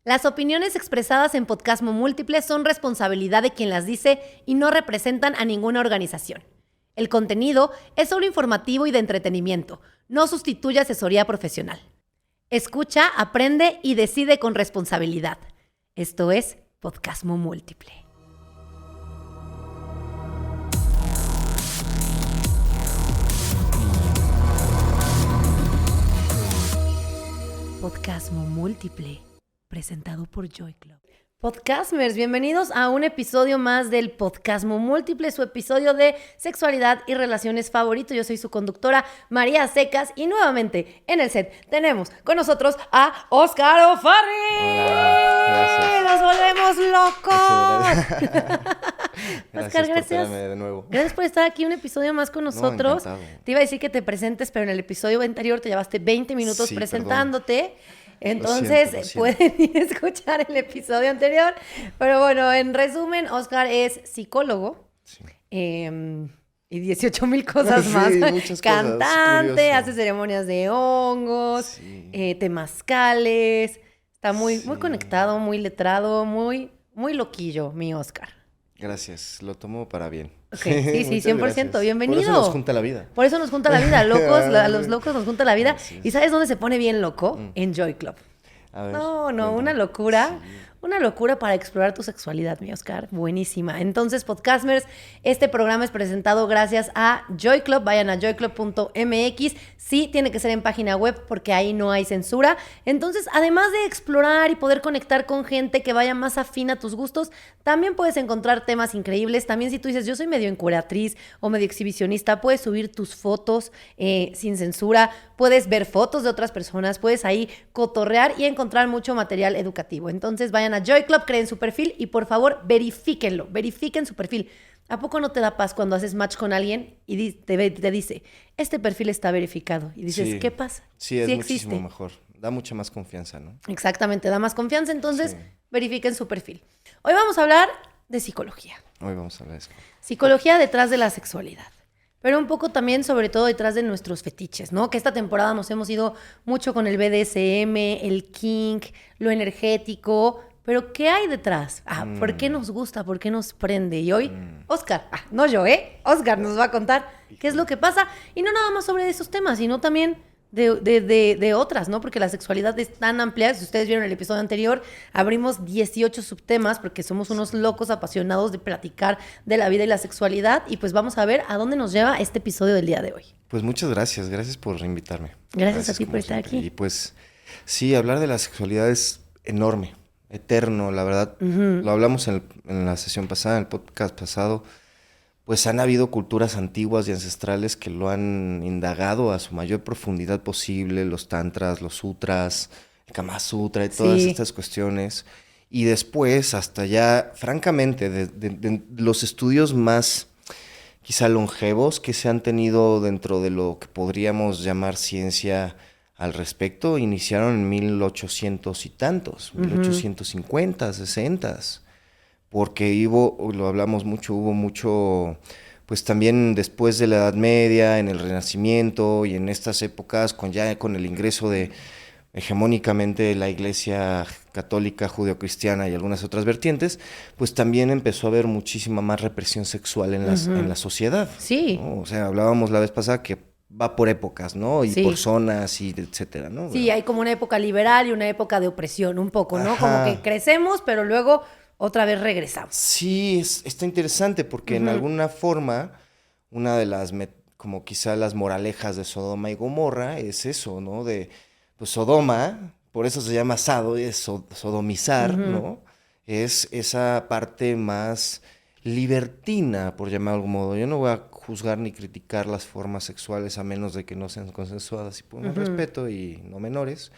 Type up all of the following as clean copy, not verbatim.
Las opiniones expresadas en Podcasmo Múltiple son responsabilidad de quien las dice y no representan a ninguna organización. El contenido es solo informativo y de entretenimiento, no sustituye asesoría profesional. Escucha, aprende y decide con responsabilidad. Esto es Podcasmo Múltiple. Podcasmo Múltiple, presentado por Joy Club. Podcastmers, bienvenidos a un episodio más del Podcasmo Múltiple, su episodio de sexualidad y relaciones favorito. Yo soy su conductora, María Secas, y nuevamente en el set tenemos con nosotros a Óscar O'Farrill. ¡Nos volvemos locos! Óscar, gracias. De nuevo. Gracias por estar aquí un episodio más con nosotros. No, te iba a decir que te presentes, pero en el episodio anterior te llevaste 20 minutos presentándote. Perdón. Entonces, lo siento. pueden ir a escuchar el episodio anterior. Pero bueno, en resumen, Óscar es psicólogo. Sí. Y 18,000 cosas más. Muchas Cantante, cosas, hace ceremonias de hongos, temazcales. Está muy conectado, muy letrado, muy loquillo, mi Óscar. Gracias, lo tomo para bien. Okay. Sí, 100%. Gracias. Bienvenido. Por eso nos junta la vida. Por eso nos junta la vida, locos, a los locos nos junta la vida. Sí. ¿Y sabes dónde se pone bien loco? En Joy Club. A ver, No, una locura. Sí. Una locura para explorar tu sexualidad, mi Óscar. Buenísima. Entonces, Podcastmers, este programa es presentado gracias a Joy Club. Vayan a joyclub.mx. Sí, tiene que ser en página web porque ahí no hay censura. Entonces, además de explorar y poder conectar con gente que vaya más afín a tus gustos, también puedes encontrar temas increíbles. También si tú dices, yo soy medio encueratriz o medio exhibicionista, puedes subir tus fotos sin censura. Puedes ver fotos de otras personas. Puedes ahí cotorrear y encontrar mucho material educativo. Entonces, vayan a Joy Club, creen su perfil y por favor verifíquenlo, verifiquen su perfil. ¿A poco no te da paz cuando haces match con alguien y te dice, este perfil está verificado? Y dices, ¿qué pasa? Sí, es muchísimo mejor. Da mucha más confianza, ¿no? Exactamente, da más confianza, entonces verifiquen su perfil. Hoy vamos a hablar de psicología. Hoy vamos a hablar de eso. Psicología detrás de la sexualidad. Pero un poco también, sobre todo, detrás de nuestros fetiches, ¿no? Que esta temporada nos hemos ido mucho con el BDSM, el kink, lo energético. Pero, ¿qué hay detrás? ¿Por qué nos gusta? ¿Por qué nos prende? Y hoy, Óscar, no yo, Óscar nos va a contar qué es lo que pasa. Y no nada más sobre esos temas, sino también de otras, ¿no? Porque la sexualidad es tan amplia. Si ustedes vieron el episodio anterior, abrimos 18 subtemas porque somos unos locos apasionados de platicar de la vida y la sexualidad. Y pues vamos a ver a dónde nos lleva este episodio del día de hoy. Pues muchas gracias por invitarme. Gracias a ti por estar aquí. Y pues sí, hablar de la sexualidad es enorme, eterno, la verdad. Lo hablamos en la sesión pasada, en el podcast pasado. Pues han habido culturas antiguas y ancestrales que lo han indagado a su mayor profundidad posible, los tantras, los sutras, el Kama Sutra y todas estas cuestiones. Y después, hasta ya, francamente, de los estudios más quizá longevos que se han tenido dentro de lo que podríamos llamar ciencia al respecto, iniciaron en 1800 y tantos, 1850, 60. Porque lo hablamos mucho, hubo mucho, pues también después de la Edad Media, en el Renacimiento y en estas épocas, con el ingreso de hegemónicamente la Iglesia católica, judeocristiana y algunas otras vertientes, pues también empezó a haber muchísima más represión sexual en la sociedad. Sí. ¿no? O sea, hablábamos la vez pasada que va por épocas, ¿no? Y por zonas y etcétera, ¿no? Sí, hay como una época liberal y una época de opresión, un poco, ¿no? Como que crecemos, pero luego otra vez regresamos. Sí, está interesante porque en alguna forma, una de las, como quizá las moralejas de Sodoma y Gomorra es eso, ¿no? De, pues Sodoma, por eso se llama sado, es sodomizar, ¿no? Es esa parte más libertina, por llamarlo de algún modo. Yo no voy a juzgar ni criticar las formas sexuales a menos de que no sean consensuadas y por un respeto y no menores.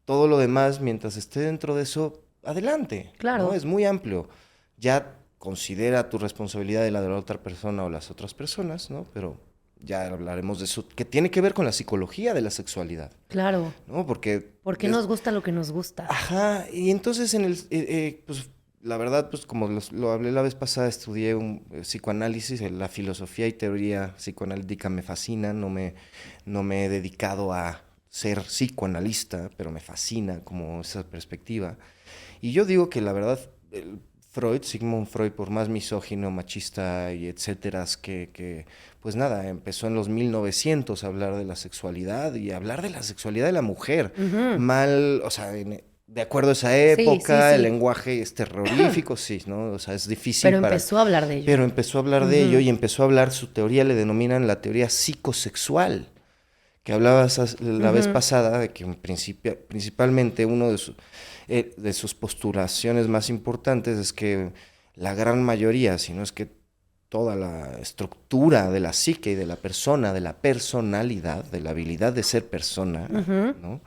Todo lo demás, mientras esté dentro de eso, adelante. Claro. ¿no? Es muy amplio. Ya considera tu responsabilidad y la de la otra persona o las otras personas, ¿no? Pero ya hablaremos de eso, que tiene que ver con la psicología de la sexualidad. Claro. ¿No? Porque nos gusta lo que nos gusta. Ajá. Y entonces pues la verdad, pues como lo hablé la vez pasada, estudié un psicoanálisis, la filosofía y teoría psicoanalítica me fascina, no me he dedicado a ser psicoanalista, pero me fascina como esa perspectiva. Y yo digo que la verdad, Sigmund Freud, por más misógino, machista y etcétera, pues nada, empezó en los 1900 a hablar de la sexualidad y a hablar de la sexualidad de la mujer. Mal, o sea, de acuerdo a esa época, el lenguaje es terrorífico, sí, ¿no? O sea, es difícil. Pero empezó a hablar de ello. Pero empezó a hablar de ello y empezó a hablar, su teoría le denominan la teoría psicosexual, que hablabas la vez pasada, de que principalmente uno de sus postulaciones más importantes es que la gran mayoría, si no es que toda la estructura de la psique y de la persona, de la personalidad, de la habilidad de ser persona, ¿no?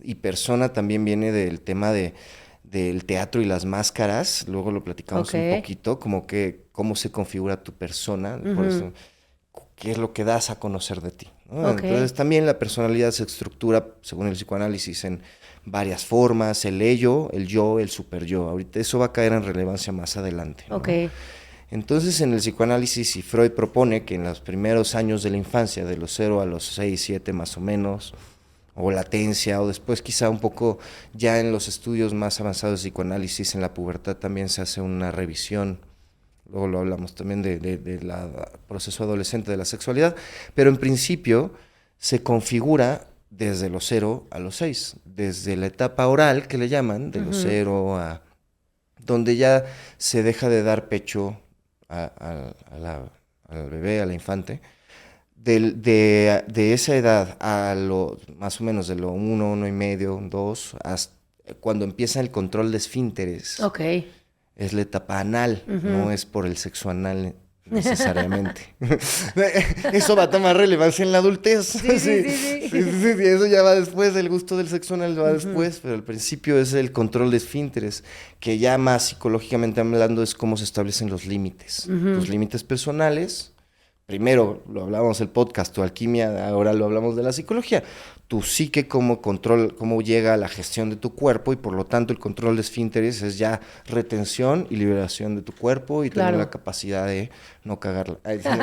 Y persona también viene del tema del teatro y las máscaras, luego lo platicamos un poquito, como que cómo se configura tu persona, por eso, qué es lo que das a conocer de ti, ¿no? Entonces también la personalidad se estructura, según el psicoanálisis, en varias formas, el ello, el yo, el superyo. Ahorita eso va a caer en relevancia más adelante, ¿no? Entonces en el psicoanálisis, y Freud propone que en los primeros años de la infancia, de los 0 a los 6, 7 más o menos, o latencia, o después quizá un poco ya en los estudios más avanzados de psicoanálisis, en la pubertad también se hace una revisión, luego lo hablamos también del proceso adolescente de la sexualidad, pero en principio se configura desde los 0 a los 6, desde la etapa oral, que le llaman, de los 0 a... donde ya se deja de dar pecho al bebé, a la infante. De esa edad a lo más o menos de lo 1, 1,5, 2, hasta cuando empieza el control de esfínteres. Es la etapa anal, no es por el sexo anal necesariamente. Eso va a tomar relevancia en la adultez. Sí, eso ya va después, el gusto del sexo anal va después, pero al principio es el control de esfínteres, que ya más psicológicamente hablando es cómo se establecen los límites. Los límites personales. Primero lo hablábamos en el podcast, tu alquimia, ahora lo hablamos de la psicología. Tu psique como control, cómo llega a la gestión de tu cuerpo, y por lo tanto el control de esfínteres es ya retención y liberación de tu cuerpo y tener la capacidad de no cagarla.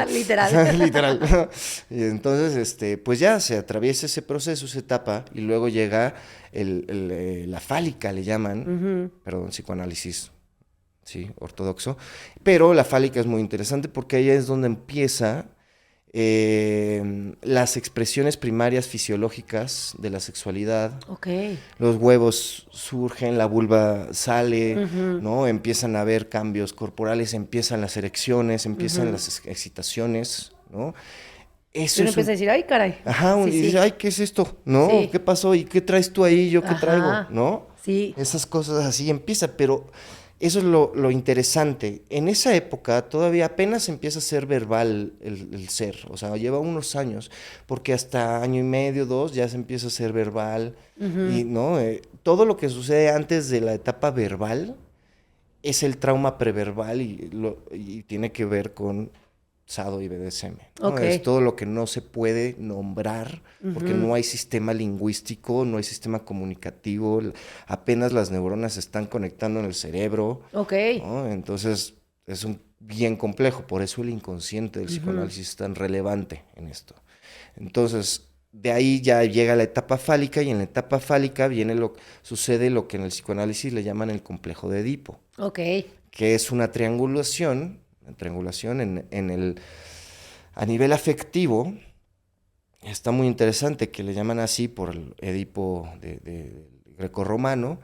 Literal. Literal. Y entonces, pues ya se atraviesa ese proceso, esa etapa, y luego llega la fálica, le llaman, perdón, psicoanálisis. Sí, ortodoxo, pero la fálica es muy interesante porque ahí es donde empieza las expresiones primarias fisiológicas de la sexualidad. Los huevos surgen, la vulva sale, ¿no? Empiezan a haber cambios corporales, empiezan las erecciones, empiezan las excitaciones, ¿no? Eso uno empieza a decir, ay, caray. Y dice, ay, ¿qué es esto? ¿No? ¿Qué pasó? ¿Y qué traes tú ahí? ¿Yo qué traigo? ¿No? Sí. Esas cosas así empieza, pero... Eso es lo interesante. En esa época todavía apenas empieza a ser verbal el ser. O sea, lleva unos años, porque hasta 1,5, 2 ya se empieza a ser verbal. Y ¿no? Todo lo que sucede antes de la etapa verbal es el trauma preverbal y tiene que ver con SADO y BDSM, ¿no? Es todo lo que no se puede nombrar porque no hay sistema lingüístico, no hay sistema comunicativo, apenas las neuronas se están conectando en el cerebro, ¿no? Entonces es bien complejo, por eso el inconsciente del psicoanálisis es tan relevante en esto. Entonces de ahí ya llega la etapa fálica, y en la etapa fálica sucede lo que en el psicoanálisis le llaman el complejo de Edipo, que es una triangulación a nivel afectivo. Está muy interesante que le llaman así por el Edipo de grecorromano,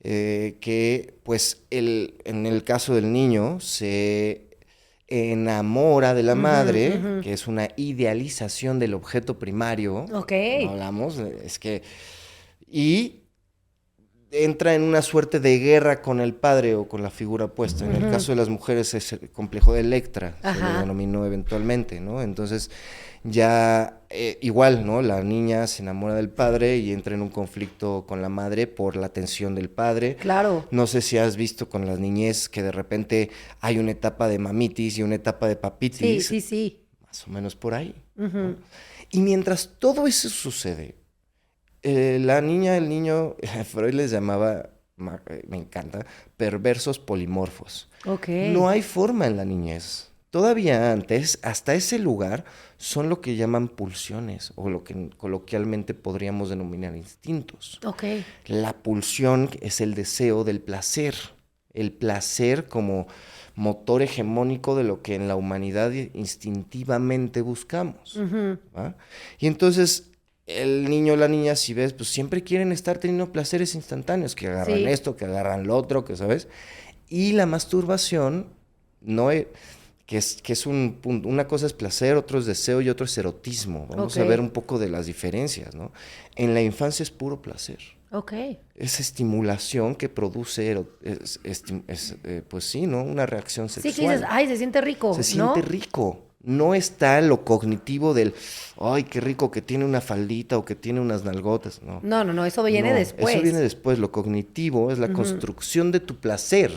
que pues en el caso del niño se enamora de la madre, que es una idealización del objeto primario. No hablamos, y entra en una suerte de guerra con el padre o con la figura opuesta. En el caso de las mujeres es el complejo de Electra, se le denominó eventualmente, ¿no? Entonces ya igual, ¿no? La niña se enamora del padre y entra en un conflicto con la madre por la atención del padre. No sé si has visto con las niñez que de repente hay una etapa de mamitis y una etapa de papitis. Sí. Más o menos por ahí, ¿no? Y mientras todo eso sucede, la niña, el niño, Freud les llamaba, me encanta, perversos polimorfos. No hay forma en la niñez Todavía antes, hasta ese lugar, son lo que llaman pulsiones, o lo que coloquialmente podríamos denominar instintos. Ok. La pulsión es el deseo del placer. El placer como motor hegemónico de lo que en la humanidad instintivamente buscamos. ¿Va? Y entonces el niño o la niña, si ves, pues siempre quieren estar teniendo placeres instantáneos, que agarran esto, que agarran lo otro, que sabes. Y la masturbación, que es un punto, una cosa es placer, otro es deseo y otro es erotismo. Vamos a ver un poco de las diferencias, ¿no? En la infancia es puro placer. Ok. Esa estimulación que produce, pues sí, ¿no? Una reacción sexual. Sí, que dices, ay, se siente rico, Se siente rico. No está lo cognitivo del, ay, qué rico que tiene una faldita o que tiene unas nalgotas. No, eso viene después. Eso viene después. Lo cognitivo es la construcción de tu placer.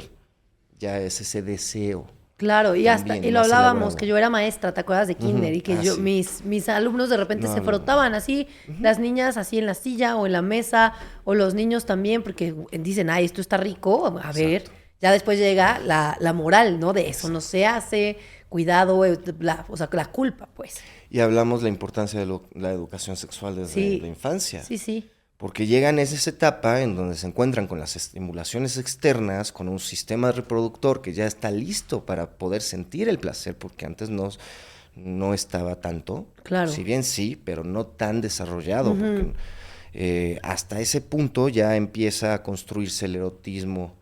Ya es ese deseo. Claro, y lo hablábamos, elaborado. que yo era maestra, ¿te acuerdas de kinder? Y que sí. mis alumnos de repente se frotaban así, las niñas así en la silla o en la mesa, o los niños también, porque dicen, ay, esto está rico, a ver. Ya después llega la moral, ¿no? De eso no se hace, cuidado, o sea, la culpa, pues. Y hablamos la importancia de la educación sexual desde la infancia. Sí. Porque llegan a esa etapa en donde se encuentran con las estimulaciones externas, con un sistema reproductor que ya está listo para poder sentir el placer, porque antes no estaba tanto. Claro. Si bien sí, pero no tan desarrollado. Porque hasta ese punto ya empieza a construirse el erotismo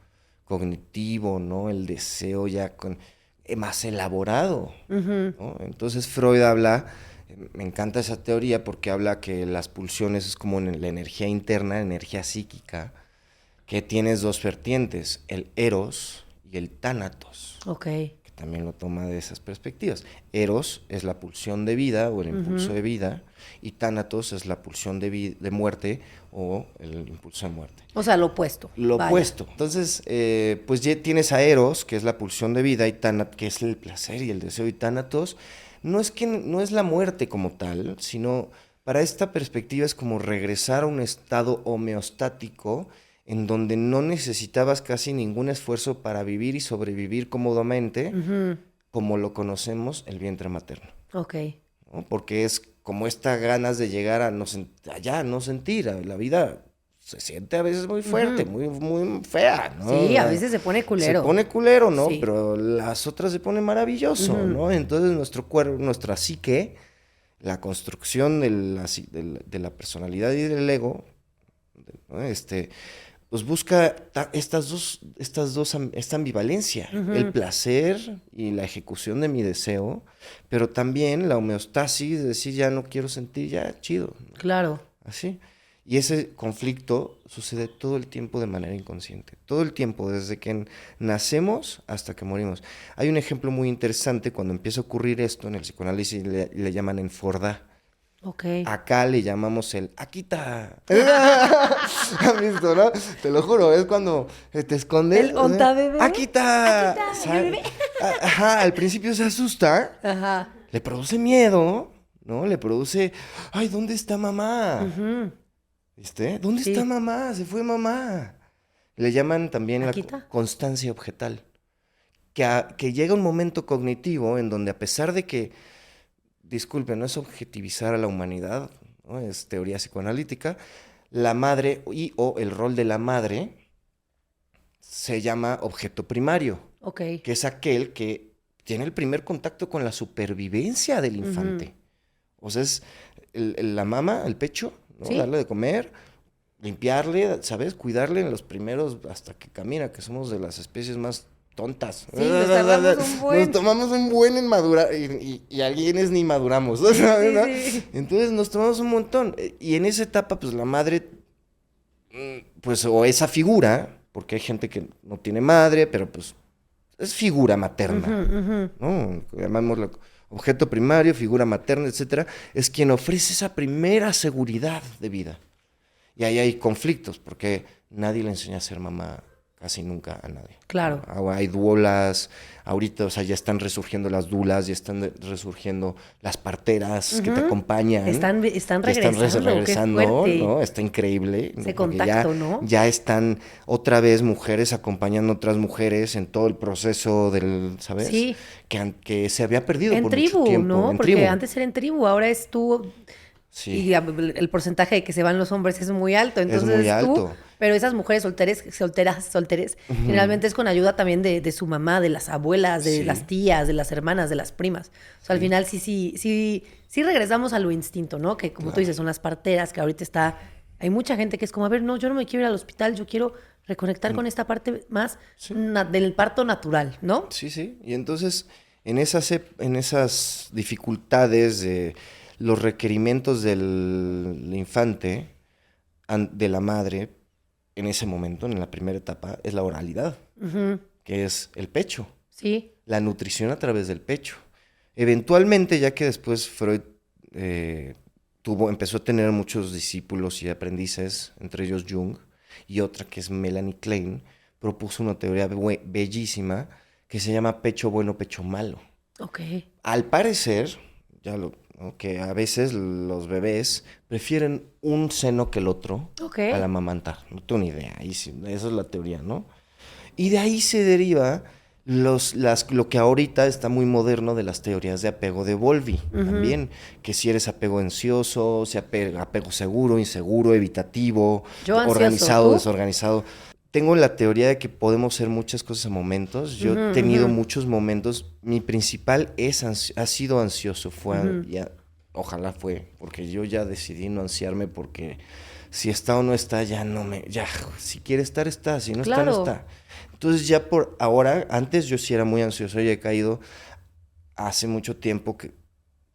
cognitivo, ¿no? El deseo ya más elaborado, ¿no? Entonces Freud habla... Me encanta esa teoría porque habla que las pulsiones es como la energía interna, energía psíquica, que tienes dos vertientes, el eros y el tánatos. Ok. Que también lo toma de esas perspectivas. Eros es la pulsión de vida o el impulso de vida, y tánatos es la pulsión de muerte o el impulso de muerte. O sea, lo opuesto. Lo opuesto. Entonces, pues ya tienes a eros, que es la pulsión de vida, y tánatos, que es el placer y el deseo, y tánatos. No es la muerte como tal, sino para esta perspectiva es como regresar a un estado homeostático en donde no necesitabas casi ningún esfuerzo para vivir y sobrevivir cómodamente, como lo conocemos el vientre materno. Ok. ¿No? Porque es como esta ganas de llegar a no sentir, la vida se siente a veces muy fuerte, muy, muy fea, ¿no? Sí, a veces se pone culero. Se pone culero, ¿no? Sí. Pero las otras se pone maravilloso, ¿no? Entonces nuestro cuerpo, nuestra psique, la construcción de la personalidad y del ego, ¿no? Pues busca esta ambivalencia, el placer y la ejecución de mi deseo, pero también la homeostasis de decir ya no quiero sentir, ya chido. Claro. Así. Y ese conflicto sucede todo el tiempo de manera inconsciente. Todo el tiempo, desde que nacemos hasta que morimos. Hay un ejemplo muy interesante cuando empieza a ocurrir esto en el psicoanálisis, le llaman enfordá. Ok. Acá le llamamos el Akita. ¿Has visto, no? Te lo juro, es cuando te escondes. El onta bebé. Akita. Bebé. Ajá, al principio se asusta. Ajá. Le produce miedo, ¿no? Le produce, ay, ¿dónde está mamá? ¿Viste? ¿Dónde está mamá? Se fue mamá. Le llaman también ¿Akita? la constancia objetal. Que llega un momento cognitivo en donde a pesar de que, disculpe, no es objetivizar a la humanidad, ¿no? Es teoría psicoanalítica, la madre o el rol de la madre se llama objeto primario. Ok. Que es aquel que tiene el primer contacto con la supervivencia del infante. O sea, es la mama, el pecho, ¿no? ¿Sí? Darle de comer, limpiarle, ¿sabes? Cuidarle en los primeros hasta que camina, que somos de las especies más tontas. Sí, nos tardamos un buen. Nos tomamos un buen en madurar y alguienes ni maduramos, ¿sabes? ¿No? Sí. Entonces nos tomamos un montón. Y en esa etapa, pues la madre, pues o esa figura, porque hay gente que no tiene madre, pero pues es figura materna, ¿no? Llamámoslo objeto primario, figura materna, etcétera, es quien ofrece esa primera seguridad de vida. Y ahí hay conflictos, porque nadie le enseña a ser mamá casi nunca a nadie. Claro. Hay duolas, ahorita, o sea, ya están resurgiendo las dulas, ya están resurgiendo las parteras que te acompañan. Están regresando, regresando, qué fuerte. ¿no? Está increíble. Ese contacto, ¿no? Ya están otra vez mujeres acompañando a otras mujeres en todo el proceso del, ¿sabes? Sí. Que se había perdido en por tribu, mucho tiempo. ¿no? En Porque tribu. antes era en tribu, ahora es tú. Sí. Y el porcentaje de que se van los hombres es muy alto. Entonces Es muy alto. tú, pero esas mujeres solteras, generalmente es con ayuda también de su mamá, de las abuelas, de las tías, de las hermanas, de las primas. O sea, al final sí regresamos a lo instinto, ¿no? Que como tú dices, son las parteras, que ahorita hay mucha gente que es como, a ver, no, yo no me quiero ir al hospital, yo quiero reconectar con esta parte más del parto natural, ¿no? Sí, sí. Y entonces, en esas dificultades de los requerimientos del infante, de la madre, en ese momento, en la primera etapa, es la oralidad, que es el pecho. Sí. La nutrición a través del pecho. Eventualmente, ya que después Freud empezó a tener muchos discípulos y aprendices, entre ellos Jung, y otra que es Melanie Klein, propuso una teoría bellísima que se llama pecho bueno, pecho malo. Ok. Al parecer, ¿no? Que a veces los bebés prefieren un seno que el otro al amamantar. No tengo ni idea, esa es la teoría, ¿no? Y de ahí se deriva lo que ahorita está muy moderno de las teorías de apego de Bowlby también, que si eres apego ansioso, si apego seguro, inseguro, evitativo, organizado, desorganizado. Tengo la teoría de que podemos ser muchas cosas a momentos. Yo he tenido muchos momentos. Mi principal ha sido ansioso. Ojalá fue, porque yo ya decidí no ansiarme, porque si está o no está, si quiere estar, está, si no está, no está. Entonces ya por ahora, antes yo sí era muy ansioso y he caído hace mucho tiempo que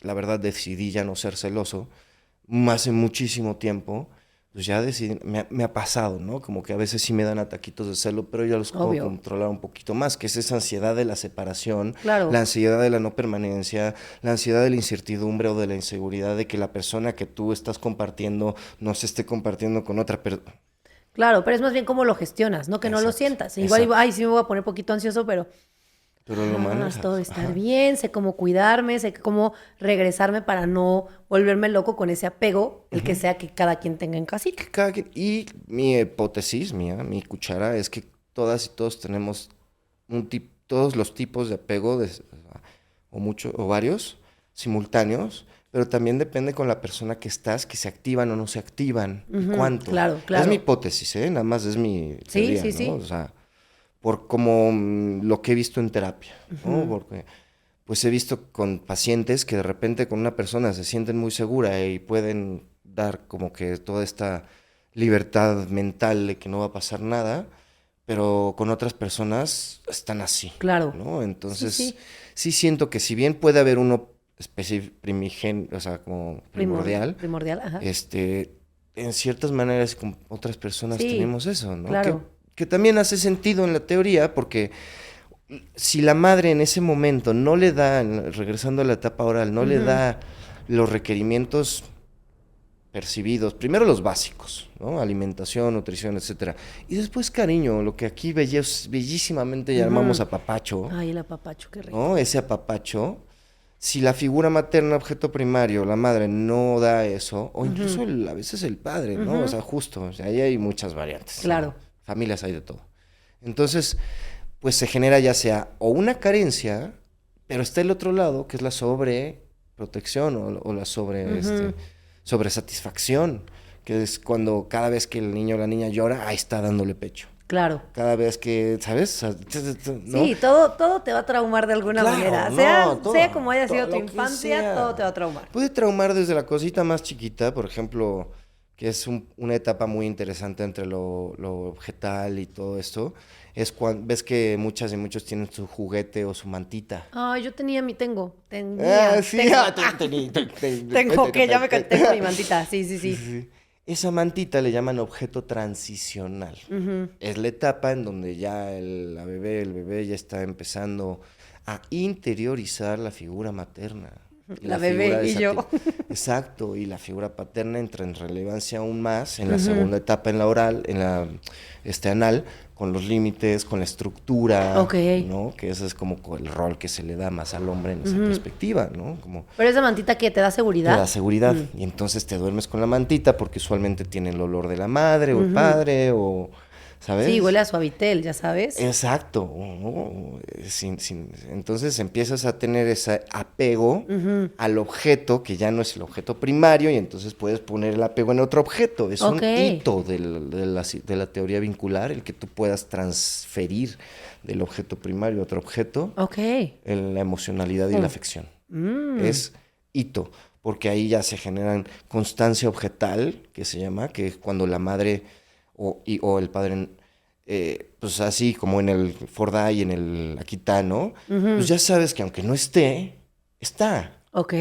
la verdad decidí ya no ser celoso, hace muchísimo tiempo. Pues ya decidí, me ha pasado, ¿no? Como que a veces sí me dan ataquitos de celo, pero yo los puedo controlar un poquito más, que es esa ansiedad de la separación, la ansiedad de la no permanencia, la ansiedad de la incertidumbre o de la inseguridad de que la persona que tú estás compartiendo no se esté compartiendo con otra persona. Claro, pero es más bien cómo lo gestionas, ¿no? Que no lo sientas. Igual, sí me voy a poner poquito ansioso, pero lo manejas. Todo estar bien, sé cómo cuidarme, sé cómo regresarme para no volverme loco con ese apego, el que sea que cada quien tenga en casita. Y mi hipótesis mi cuchara, es que todas y todos tenemos todos los tipos de apego, o varios, simultáneos, pero también depende con la persona que estás, que se activan o no se activan, y cuánto. Claro. Es mi hipótesis, nada más es mi teoría, ¿no? Sí. O sea, por como lo que he visto en terapia, ¿no? Porque pues he visto con pacientes que de repente con una persona se sienten muy segura y pueden dar como que toda esta libertad mental de que no va a pasar nada, pero con otras personas están así. Claro. ¿No? Entonces, sí siento que si bien puede haber uno primigenio, o sea, como primordial, ajá. En ciertas maneras con otras personas tenemos eso, ¿no? Claro. Que también hace sentido en la teoría, porque si la madre en ese momento no le da, regresando a la etapa oral, no le da los requerimientos percibidos, primero los básicos, ¿no? Alimentación, nutrición, etcétera, y después cariño, lo que aquí bellísimamente llamamos apapacho. Ay, el apapacho, qué rico. ¿No? Ese apapacho. Si la figura materna, objeto primario, la madre no da eso, o incluso a veces el padre, ¿no? O sea, justo, o sea, ahí hay muchas variantes. Claro. ¿No? Familias hay de todo. Entonces, pues se genera ya sea o una carencia, pero está el otro lado, que es la sobreprotección o la sobresatisfacción, que es cuando cada vez que el niño o la niña llora, ahí está dándole pecho. Claro. Cada vez que, ¿sabes? ¿No? Sí, todo te va a traumar de alguna manera. Sea como haya sido tu infancia, todo te va a traumar. Puede traumar desde la cosita más chiquita, por ejemplo, que es una etapa muy interesante entre lo objetal y todo esto, es cuando ves que muchas y muchos tienen su juguete o su mantita. Ay, yo tengo, Tengo mi mantita, sí. Esa mantita le llaman objeto transicional. Es la etapa en donde ya el bebé ya está empezando a interiorizar la figura materna. La bebé y yo. Exacto, y la figura paterna entra en relevancia aún más en la segunda etapa, en la oral, en la anal, con los límites, con la estructura, Ok. ¿no? Que ese es como el rol que se le da más al hombre en esa perspectiva, ¿no? Como Pero esa mantita que te da te seguridad. da seguridad. Y entonces te duermes con la mantita porque usualmente tiene el olor de la madre o el padre o, ¿sabes? Sí, huele a suavitel, ya sabes. Exacto. Entonces empiezas a tener ese apego al objeto que ya no es el objeto primario y entonces puedes poner el apego en otro objeto. Es Ok. un hito de la teoría vincular, el que tú puedas transferir del objeto primario a otro objeto Ok. en la emocionalidad y la afección. Es hito, porque ahí ya se generan constancia objetal, que se llama, que es cuando la madre o el padre, pues así como en el Fordá y en el Akita, ¿no? Pues ya sabes que aunque no esté, está. Ok.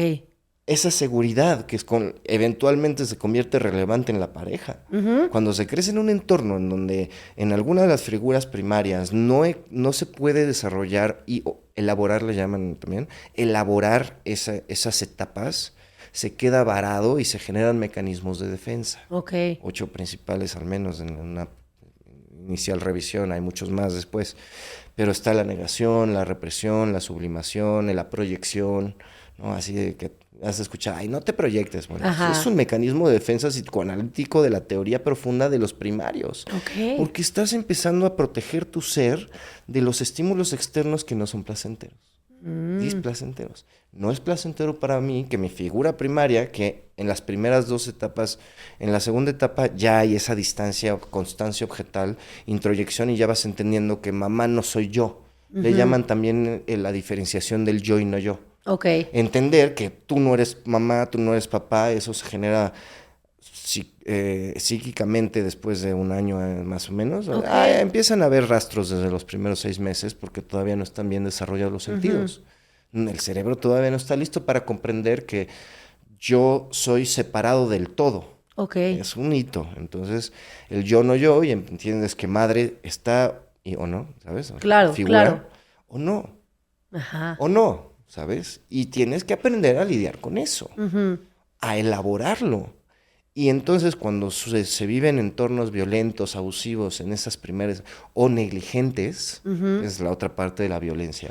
Esa seguridad que eventualmente se convierte relevante en la pareja. Cuando se crece en un entorno en donde en alguna de las figuras primarias no se puede desarrollar o elaborar, le llaman también, elaborar esas etapas, se queda varado y se generan mecanismos de defensa. Ok. 8 principales al menos en una inicial revisión, hay muchos más después, pero está la negación, la represión, la sublimación, la proyección, ¿no? Así de que has escuchado, ay, no te proyectes. Bueno, es un mecanismo de defensa psicoanalítico de la teoría profunda de los primarios. Ok. Porque estás empezando a proteger tu ser de los estímulos externos que no son placenteros. Displacenteros. No es placentero para mí que mi figura primaria, que en las primeras 2 etapas, en la segunda etapa ya hay esa distancia, constancia objetal, introyección y ya vas entendiendo que mamá no soy yo. Le llaman también la diferenciación del yo y no yo. Ok. Entender que tú no eres mamá, tú no eres papá, eso se genera psíquicamente después de un año más o menos. Okay. Empiezan a haber rastros desde los primeros 6 meses porque todavía no están bien desarrollados los sentidos. El cerebro todavía no está listo para comprender que yo soy separado del todo. Ok. Es un hito. Entonces, el yo no yo, y entiendes que madre está o no, ¿sabes? Claro, figura, claro. O no. Ajá. O no, ¿sabes? Y tienes que aprender a lidiar con eso, a elaborarlo. Y entonces cuando se viven entornos violentos, abusivos, en esas primeras, o negligentes, es la otra parte de la violencia,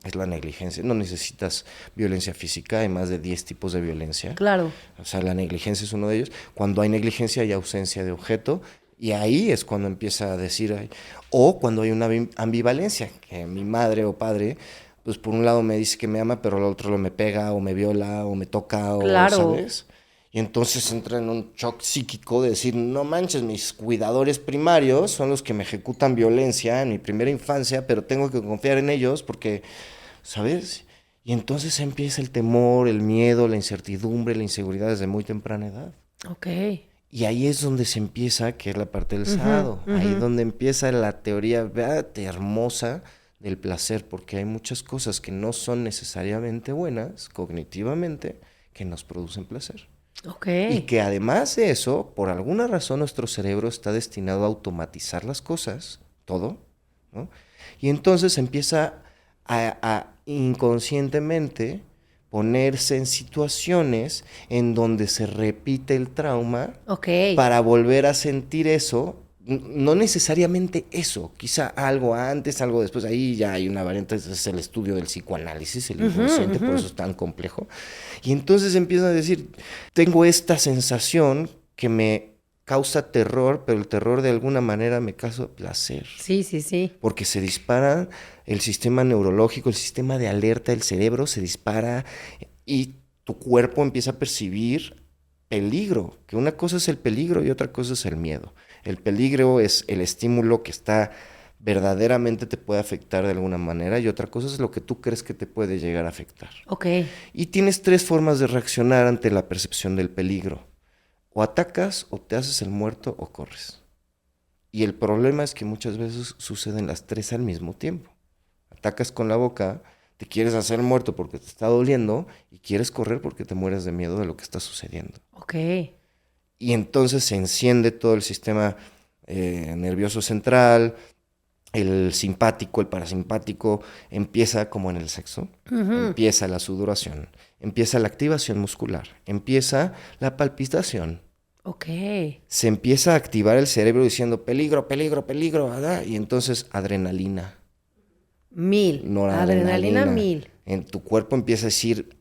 es la negligencia. No necesitas violencia física, hay más de 10 tipos de violencia. Claro. O sea, la negligencia es uno de ellos. Cuando hay negligencia hay ausencia de objeto, y ahí es cuando empieza a decir, o cuando hay una ambivalencia, que mi madre o padre, pues por un lado me dice que me ama, pero al otro me pega, o me viola, o me toca, Claro. o, ¿sabes? Y entonces entra en un shock psíquico de decir, no manches, mis cuidadores primarios son los que me ejecutan violencia en mi primera infancia, pero tengo que confiar en ellos porque, ¿sabes? Y entonces empieza el temor, el miedo, la incertidumbre, la inseguridad desde muy temprana edad. Ok. Y ahí es donde se empieza, que es la parte del sado, ahí es donde empieza la teoría, véate, hermosa del placer, porque hay muchas cosas que no son necesariamente buenas cognitivamente que nos producen placer. Ok. Y que además de eso, por alguna razón nuestro cerebro está destinado a automatizar las cosas, todo, ¿no? Y entonces empieza a inconscientemente ponerse en situaciones en donde se repite el trauma para volver a sentir eso. No necesariamente eso, quizá algo antes, algo después, ahí ya hay una variante, es el estudio del psicoanálisis, el inconsciente, por eso es tan complejo. Y entonces empiezan a decir, tengo esta sensación que me causa terror, pero el terror de alguna manera me causa placer. Sí, sí, sí. Porque se dispara el sistema neurológico, el sistema de alerta del cerebro se dispara y tu cuerpo empieza a percibir peligro, que una cosa es el peligro y otra cosa es el miedo. El peligro es el estímulo que está verdaderamente te puede afectar de alguna manera y otra cosa es lo que tú crees que te puede llegar a afectar. Ok. Y tienes 3 formas de reaccionar ante la percepción del peligro. O atacas, o te haces el muerto, o corres. Y el problema es que muchas veces suceden las 3 al mismo tiempo. Atacas con la boca, te quieres hacer muerto porque te está doliendo y quieres correr porque te mueres de miedo de lo que está sucediendo. Ok. Y entonces se enciende todo el sistema nervioso central, el simpático, el parasimpático, empieza como en el sexo, empieza la sudoración, empieza la activación muscular, empieza la palpitación, Ok. Se empieza a activar el cerebro diciendo peligro, peligro, peligro, ¿verdad? Y entonces adrenalina, 1000. Adrenalina noradrenalina. 1000. En tu cuerpo empieza a decir,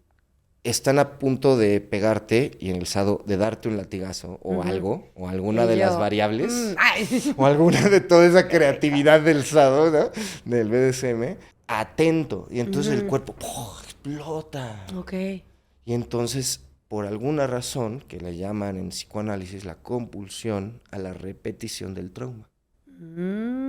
están a punto de pegarte y en el estado de darte un latigazo o algo, o alguna Y de las yo, variables, ay. o alguna de toda esa creatividad del SADO, ¿no? Del BDSM, atento. Y entonces el cuerpo ¡puf! Explota. Ok. Y entonces, por alguna razón, que le llaman en psicoanálisis la compulsión a la repetición del trauma,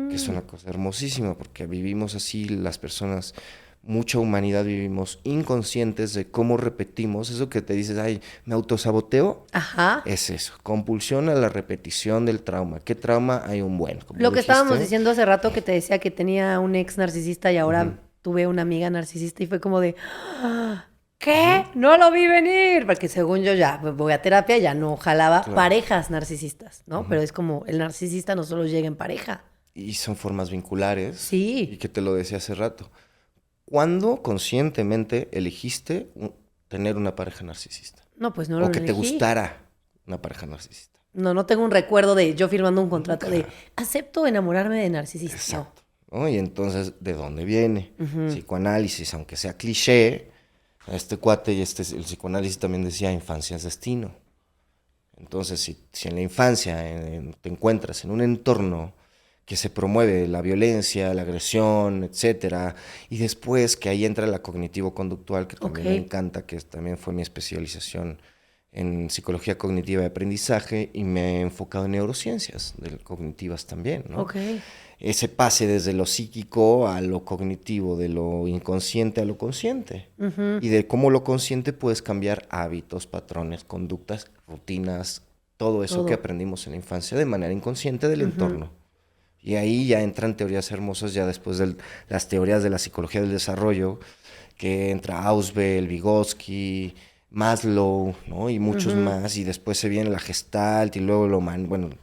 que es una cosa hermosísima, porque vivimos así las personas, mucha humanidad vivimos inconscientes de cómo repetimos, eso que te dices, ay, me autosaboteo, Ajá. es eso, compulsión a la repetición del trauma. ¿Qué trauma? Hay un buen, como Lo que estábamos dijiste. diciendo hace rato que te decía que tenía un ex narcisista y ahora tuve una amiga narcisista y fue como de, "Ah, ¿qué? No lo vi venir", porque según yo ya voy a terapia, ya no jalaba Claro. parejas narcisistas, ¿no? Pero es como el narcisista no solo llega en pareja. Y son formas vinculares. Sí. Y que te lo decía hace rato. ¿Cuándo conscientemente elegiste tener una pareja narcisista? No, pues no lo O que te elegí. gustara una pareja narcisista. No tengo un recuerdo de yo firmando un contrato Nunca. de acepto enamorarme de narcisistas. No. Exacto. ¿No? Y entonces, ¿de dónde viene? Psicoanálisis, aunque sea cliché, este cuate y el psicoanálisis también decía infancia es destino. Entonces, si en la infancia te encuentras en un entorno que se promueve la violencia, la agresión, etcétera, y después que ahí entra la cognitivo-conductual, que también Ok. me encanta, que también fue mi especialización en psicología cognitiva y aprendizaje, y me he enfocado en neurociencias cognitivas también, ¿no? Ok. Ese pase desde lo psíquico a lo cognitivo, de lo inconsciente a lo consciente, y de cómo lo consciente puedes cambiar hábitos, patrones, conductas, rutinas, todo eso Todo. que aprendimos en la infancia de manera inconsciente del entorno. Y ahí ya entran teorías hermosas, ya después de las teorías de la psicología del desarrollo, que entra Ausubel, Vygotsky, Maslow, ¿no? Y muchos más, y después se viene la Gestalt, y luego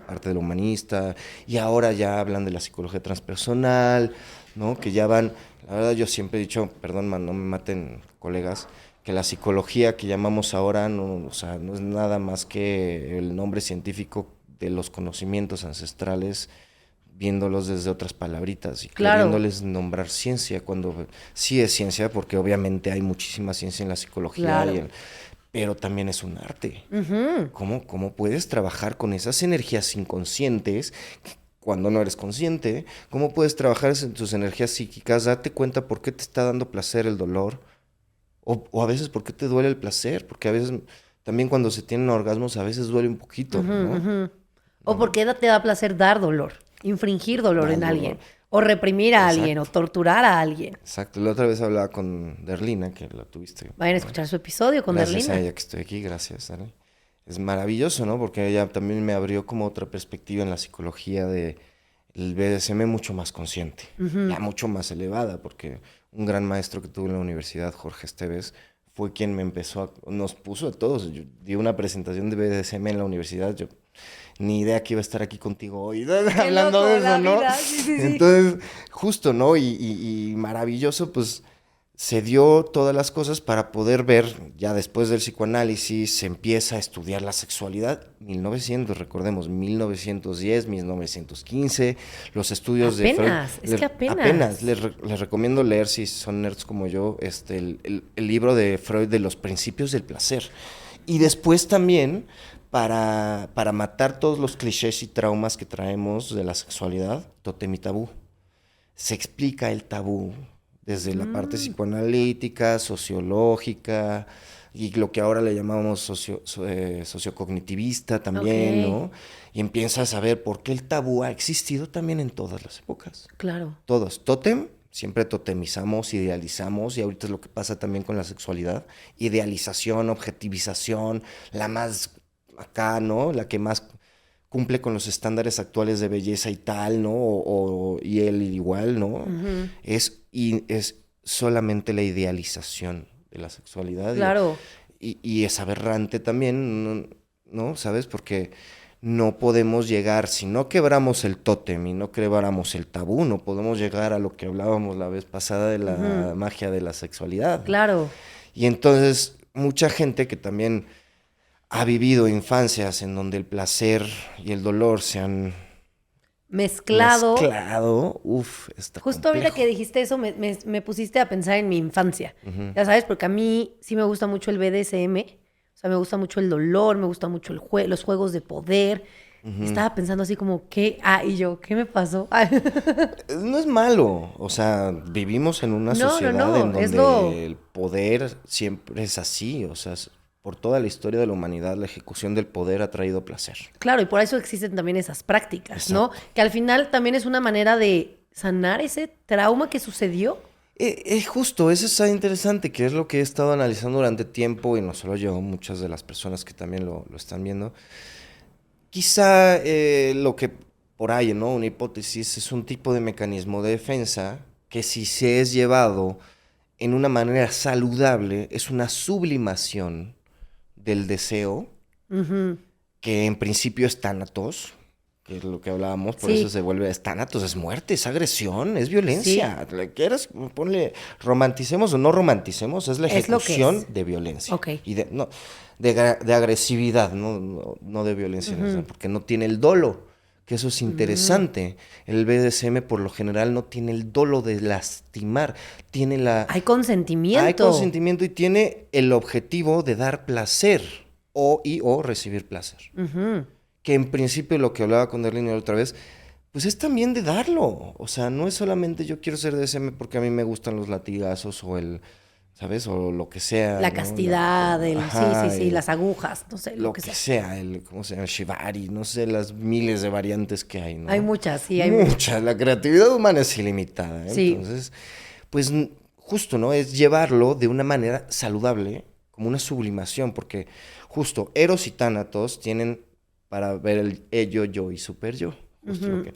parte de lo humanista, y ahora ya hablan de la psicología transpersonal, ¿no? Que ya van, la verdad yo siempre he dicho, perdón, no me maten colegas, que la psicología que llamamos ahora no, o sea, no es nada más que el nombre científico de los conocimientos ancestrales, viéndolos desde otras palabritas y Claro. queriéndoles nombrar ciencia, cuando sí es ciencia, porque obviamente hay muchísima ciencia en la psicología, Claro. pero también es un arte. ¿Cómo puedes trabajar con esas energías inconscientes cuando no eres consciente? ¿Cómo puedes trabajar en tus energías psíquicas? Date cuenta por qué te está dando placer el dolor, o a veces por qué te duele el placer, porque a veces también cuando se tienen orgasmos a veces duele un poquito, ¿no? O porque te da placer dar dolor, infringir dolor Dar en dolor. alguien, o reprimir a Exacto. alguien, o torturar a alguien. Exacto, la otra vez hablaba con Derlina, que la tuviste. Vayan a escuchar su episodio con Gracias Derlina. a ella que estoy aquí, gracias, Darly. Es maravilloso, ¿no? Porque ella también me abrió como otra perspectiva en la psicología de el BDSM mucho más consciente, ya mucho más elevada, porque un gran maestro que tuve en la universidad, Jorge Esteves, fue quien nos puso a todos. Yo di una presentación de BDSM en la universidad, yo ni idea que iba a estar aquí contigo hoy, hablando loco, de eso, la ¿no? vida, sí. Entonces, justo, ¿no? Y maravilloso, pues se dio todas las cosas para poder ver, ya después del psicoanálisis, se empieza a estudiar la sexualidad. 1900, recordemos, 1910, 1915, los estudios de Freud. Apenas, es que apenas. Les recomiendo leer, si son nerds como yo, el libro de Freud de los principios del placer. Y después también, para matar todos los clichés y traumas que traemos de la sexualidad, tótem y tabú. Se explica el tabú desde la parte psicoanalítica, sociológica, y lo que ahora le llamamos sociocognitivista también, Ok. ¿no? Y empiezas a ver por qué el tabú ha existido también en todas las épocas. Claro. Todos. Tótem, siempre totemizamos, idealizamos, y ahorita es lo que pasa también con la sexualidad. Idealización, objetivización, la más acá, ¿no? La que más cumple con los estándares actuales de belleza y tal, ¿no? Y él igual, ¿no? Es solamente la idealización de la sexualidad. Claro. Y es aberrante también, ¿no? ¿Sabes? Porque no podemos llegar, si no quebramos el tótem y no quebramos el tabú, no podemos llegar a lo que hablábamos la vez pasada de la magia de la sexualidad. Claro. Y entonces, mucha gente que también ha vivido infancias en donde el placer y el dolor se han Mezclado. Está Justo ahorita complejo. que dijiste eso, me pusiste a pensar en mi infancia. Ya sabes, porque a mí sí me gusta mucho el BDSM. O sea, me gusta mucho el dolor, me gusta mucho los juegos de poder. Estaba pensando así como, ¿qué? Y yo, ¿qué me pasó? No es malo, o sea, vivimos en una No, sociedad en es donde el poder siempre es así, o sea, por toda la historia de la humanidad, la ejecución del poder ha traído placer. Claro, y por eso existen también esas prácticas, ¿no? Exacto. Que al final también es una manera de sanar ese trauma que sucedió. Justo, eso está interesante, que es lo que he estado analizando durante tiempo, y no solo yo, muchas de las personas que también lo están viendo. Quizá lo que por ahí, ¿no? Una hipótesis es un tipo de mecanismo de defensa que si se es llevado en una manera saludable, es una sublimación del deseo, Ujú. que en principio es tánatos, que es lo que hablábamos, por eso Sí, se vuelve es tánatos, es muerte, es agresión, es sí, violencia. Le quieras, ponle, romanticemos o no romanticemos, es la es lo que ejecución es. de violencia. Ok. Y no, de agresividad, no de violencia, porque no tiene el dolo. Que eso es interesante. El BDSM por lo general no tiene el dolo de lastimar, tiene Hay hay consentimiento. consentimiento y tiene el objetivo de dar placer o recibir placer. Ujú. Que en principio lo que hablaba con Darlene la otra vez, pues es también de darlo. O sea, no es solamente yo quiero ser DSM porque a mí me gustan los latigazos o ¿sabes? O lo que sea, La ¿no? castidad, sí, Ajá, sí, las agujas, no sé, lo lo que que sea. sea, ¿cómo se llama? El shibari, no sé, las miles de variantes que hay, Hay ¿no? muchas, sí, hay muchas. Muchas, la creatividad humana es ilimitada. Sí. Entonces, pues justo, ¿no? Es llevarlo de una manera saludable, como una sublimación, porque justo Eros y Tánatos tienen para ver el ello, yo y super yo. Justo lo que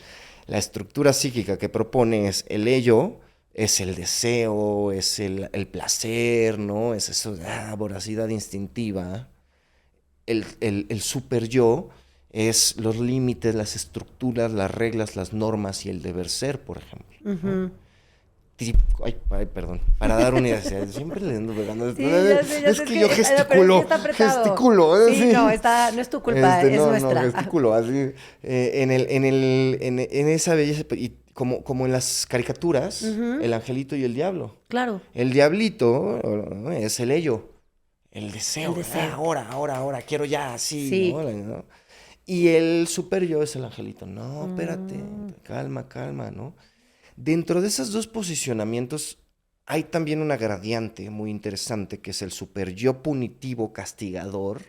la estructura psíquica que propone es el ello, es el deseo, es el placer, ¿no? Es eso, voracidad instintiva. El super yo es los límites, las estructuras, las reglas, las normas y el deber ser, por ejemplo, ¿no? Ujú. Ay, perdón. Para dar una idea, siempre le ando pegando. Sí, ya Es sé, que yo pero es que gesticulo, está apretado. gesticulo, Sí, sí. no, no es tu culpa, es No, nuestra. gesticulo, así. En esa belleza, y como en las caricaturas, Ujú. el angelito y el diablo. Claro, El diablito, ¿no? Es el ello, el el deseo, deseo. ahora, quiero ya, así, Sí. ¿no? Y el super yo es el angelito. No, espérate, Mm, calma, ¿no? Dentro de esos dos posicionamientos hay también una gradiente muy interesante que es el super yo punitivo castigador,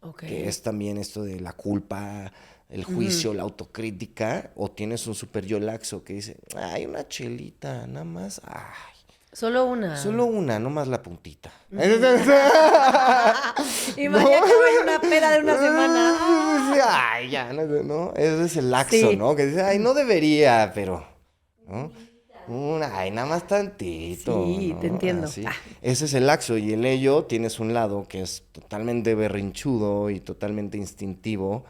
ok. que es también esto de la culpa, el Ujú. juicio, la autocrítica, o tienes un super yo laxo que dice, ay, una chelita, nada más, ay, Solo solo una. una, no más la puntita. Y ¿No? María acaba en una peda de una semana. ¡Ah! Ay, ya, ¿no? Ese es el laxo, Sí, ¿no? Que dice, ay, no debería, pero, ¿no? Ay, nada más tantito, sí, te ¿no? entiendo. Así. Ese es el laxo. Y el ello tienes un lado que es totalmente berrinchudo y totalmente instintivo,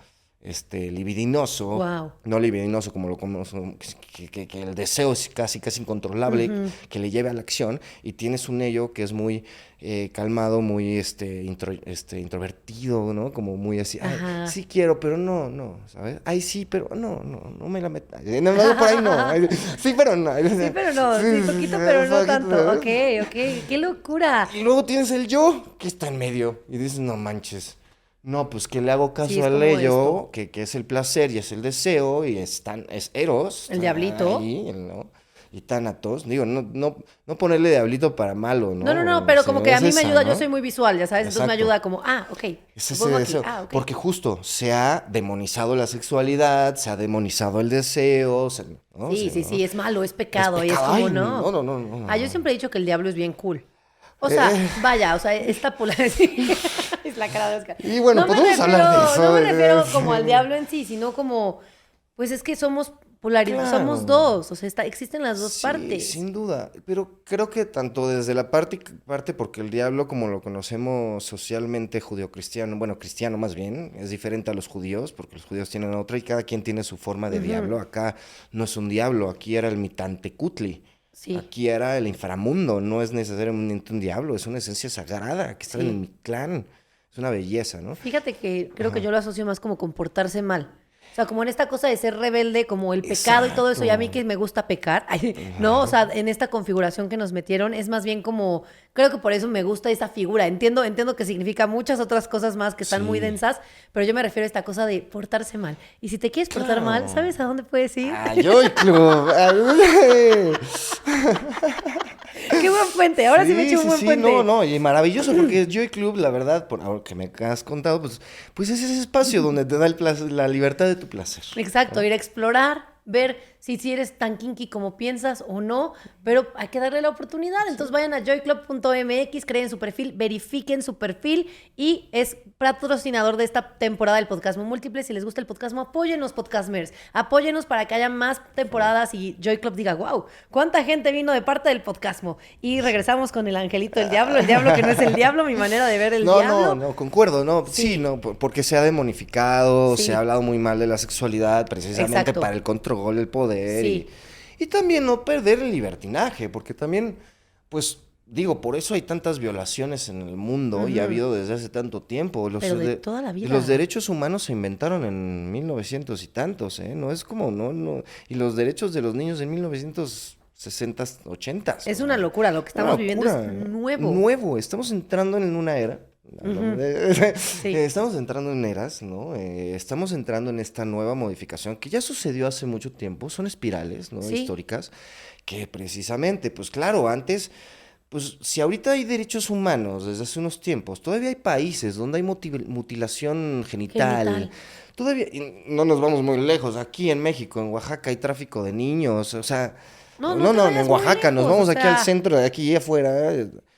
libidinoso. Wow. No libidinoso como lo conocemos, que el deseo es casi incontrolable, que le lleve a la acción. Y tienes un ello que es muy calmado, muy introvertido, ¿no? Como muy así, ay, Ajá. sí quiero, pero no, ¿sabes? Ay, sí, pero no me la metas. No, por ahí no. Ay, sí, pero no. Sí, pero no, sí, poquito, pero no tanto. Ok, ok, qué locura. Y luego tienes el yo, que está en medio. Y dices, no manches. No, pues que le hago Sí, caso es al como esto. ello, que es el placer y es el deseo, y es Eros, El diablito. ahí, ¿no? Y Tánatos. Digo, no ponerle diablito para malo, No, no, no, ¿no? pero como Sino que a es mí me esa, ayuda, yo ¿no? soy muy visual, ya sabes, entonces me Exacto. ayuda como, ok, Es lo ese pongo aquí, deseo. ok. Porque justo se ha demonizado la sexualidad, se ha demonizado el deseo, ¿no? Sí, sí, ¿no? sí, es malo, es Es pecado, y es pecado. como, Ay, no. Yo no. siempre he dicho que el diablo es bien cool. O sea, Eh, vaya, o sea, esta polaridad, es la cara de Oscar. y bueno, podemos hablar de eso. No me refiero como al diablo en sí, sino como, pues es que somos polarizados, somos Claro. dos, o sea, existen las dos Sí, partes. sin duda. Pero creo que tanto desde la parte porque el diablo, como lo conocemos socialmente judeocristiano, bueno, cristiano más bien, es diferente a los judíos, porque los judíos tienen otra y cada quien tiene su forma de diablo. Acá no es un diablo, aquí era el mitantecutli. Sí, Aquí era el inframundo, no es necesariamente un diablo, es una esencia sagrada que está en sí. mi clan. Es una belleza, ¿no? Fíjate que creo que yo lo asocio más como comportarse mal. O sea, como en esta cosa de ser rebelde, como el pecado y todo eso, y a mí que me gusta pecar, ¿no? O sea, en esta configuración que nos metieron, es más bien como, creo que por eso me gusta esa figura. Entiendo que significa muchas otras cosas más que están muy densas, pero yo me refiero a esta cosa de portarse mal. Y si te quieres portar mal, ¿sabes a dónde puedes ir? ¡A Joy Club! ¡Qué buen puente! Ahora sí me eché un buen puente. No, y maravilloso, porque Joy Club, la verdad, por ahora que me has contado, pues es ese espacio donde te da la libertad de tu placer. Exacto, ir a explorar, ver si eres tan kinky como piensas o no, pero hay que darle la oportunidad. Entonces vayan a joyclub.mx, creen su perfil, verifiquen su perfil y es patrocinador de esta temporada del Podcasmo Múltiple. Si les gusta el Podcasmo, apóyennos, Podcastmers. Apóyennos para que haya más temporadas y Joy Club diga, wow, ¿cuánta gente vino de parte del Podcasmo? Y regresamos con el angelito del diablo, el diablo que no es el diablo, mi manera de ver el diablo. No, concuerdo, no, sí, no, porque se ha demonificado, se ha hablado muy mal de la sexualidad, precisamente para el control del poder. Sí. Y también no perder el libertinaje, porque también, pues, digo, por eso hay tantas violaciones en el mundo y ha habido desde hace tanto tiempo. Pero de toda la vida. Los derechos humanos se inventaron en 1900 y tantos, ¿eh? No es como, no. Y los derechos de los niños en 1960, 80. Es una locura, lo que estamos viviendo es nuevo. Nuevo, estamos entrando en una era. Sí. Estamos entrando en eras, ¿no? Estamos entrando en esta nueva modificación que ya sucedió hace mucho tiempo, son espirales, ¿no? Históricas, que precisamente, pues claro, antes, pues si ahorita hay derechos humanos desde hace unos tiempos, todavía hay países donde hay mutilación genital. Todavía, no nos vamos muy lejos, aquí en México, en Oaxaca hay tráfico de niños, o sea, no, en Oaxaca, nos vamos aquí al centro, de aquí y afuera.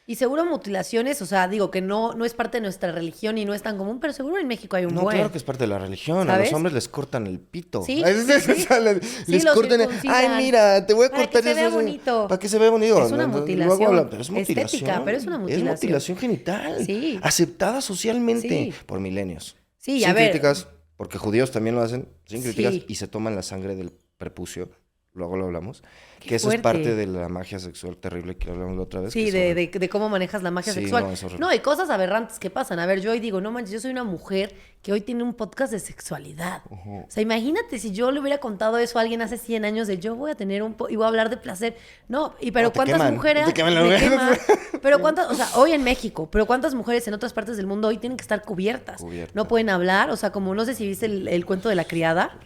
Y seguro mutilaciones, o sea, digo que no es parte de nuestra religión y no es tan común, pero seguro en México hay un buen. Claro que es parte de la religión. ¿Sabes? A los hombres les cortan el pito. Sí. Les cortan ay, mira, te voy a cortar eso. Para que se vea bonito. Para que se vea bonito. Es una mutilación. Pero es mutilación. Estética, pero es una mutilación. Es mutilación genital. Sí. Aceptada socialmente por milenios. Sí, sin a ver. críticas, porque judíos también lo hacen, sin críticas, y se toman la sangre del prepucio. Luego lo hablamos. Que eso es parte de la magia sexual terrible que hablamos la otra vez. Sí, de cómo manejas la magia sexual. No, hay cosas aberrantes que pasan. A ver, yo hoy digo, no manches, yo soy una mujer que hoy tiene un podcast de sexualidad. O sea, imagínate si yo le hubiera contado eso a alguien hace 100 años de yo voy a tener y voy a hablar de placer. No, pero ¿cuántas mujeres? Te queman la mujer. Pero cuántas, o sea, hoy en México, pero ¿cuántas mujeres en otras partes del mundo hoy tienen que estar cubiertas? No pueden hablar, o sea, como no sé si viste el cuento de la criada.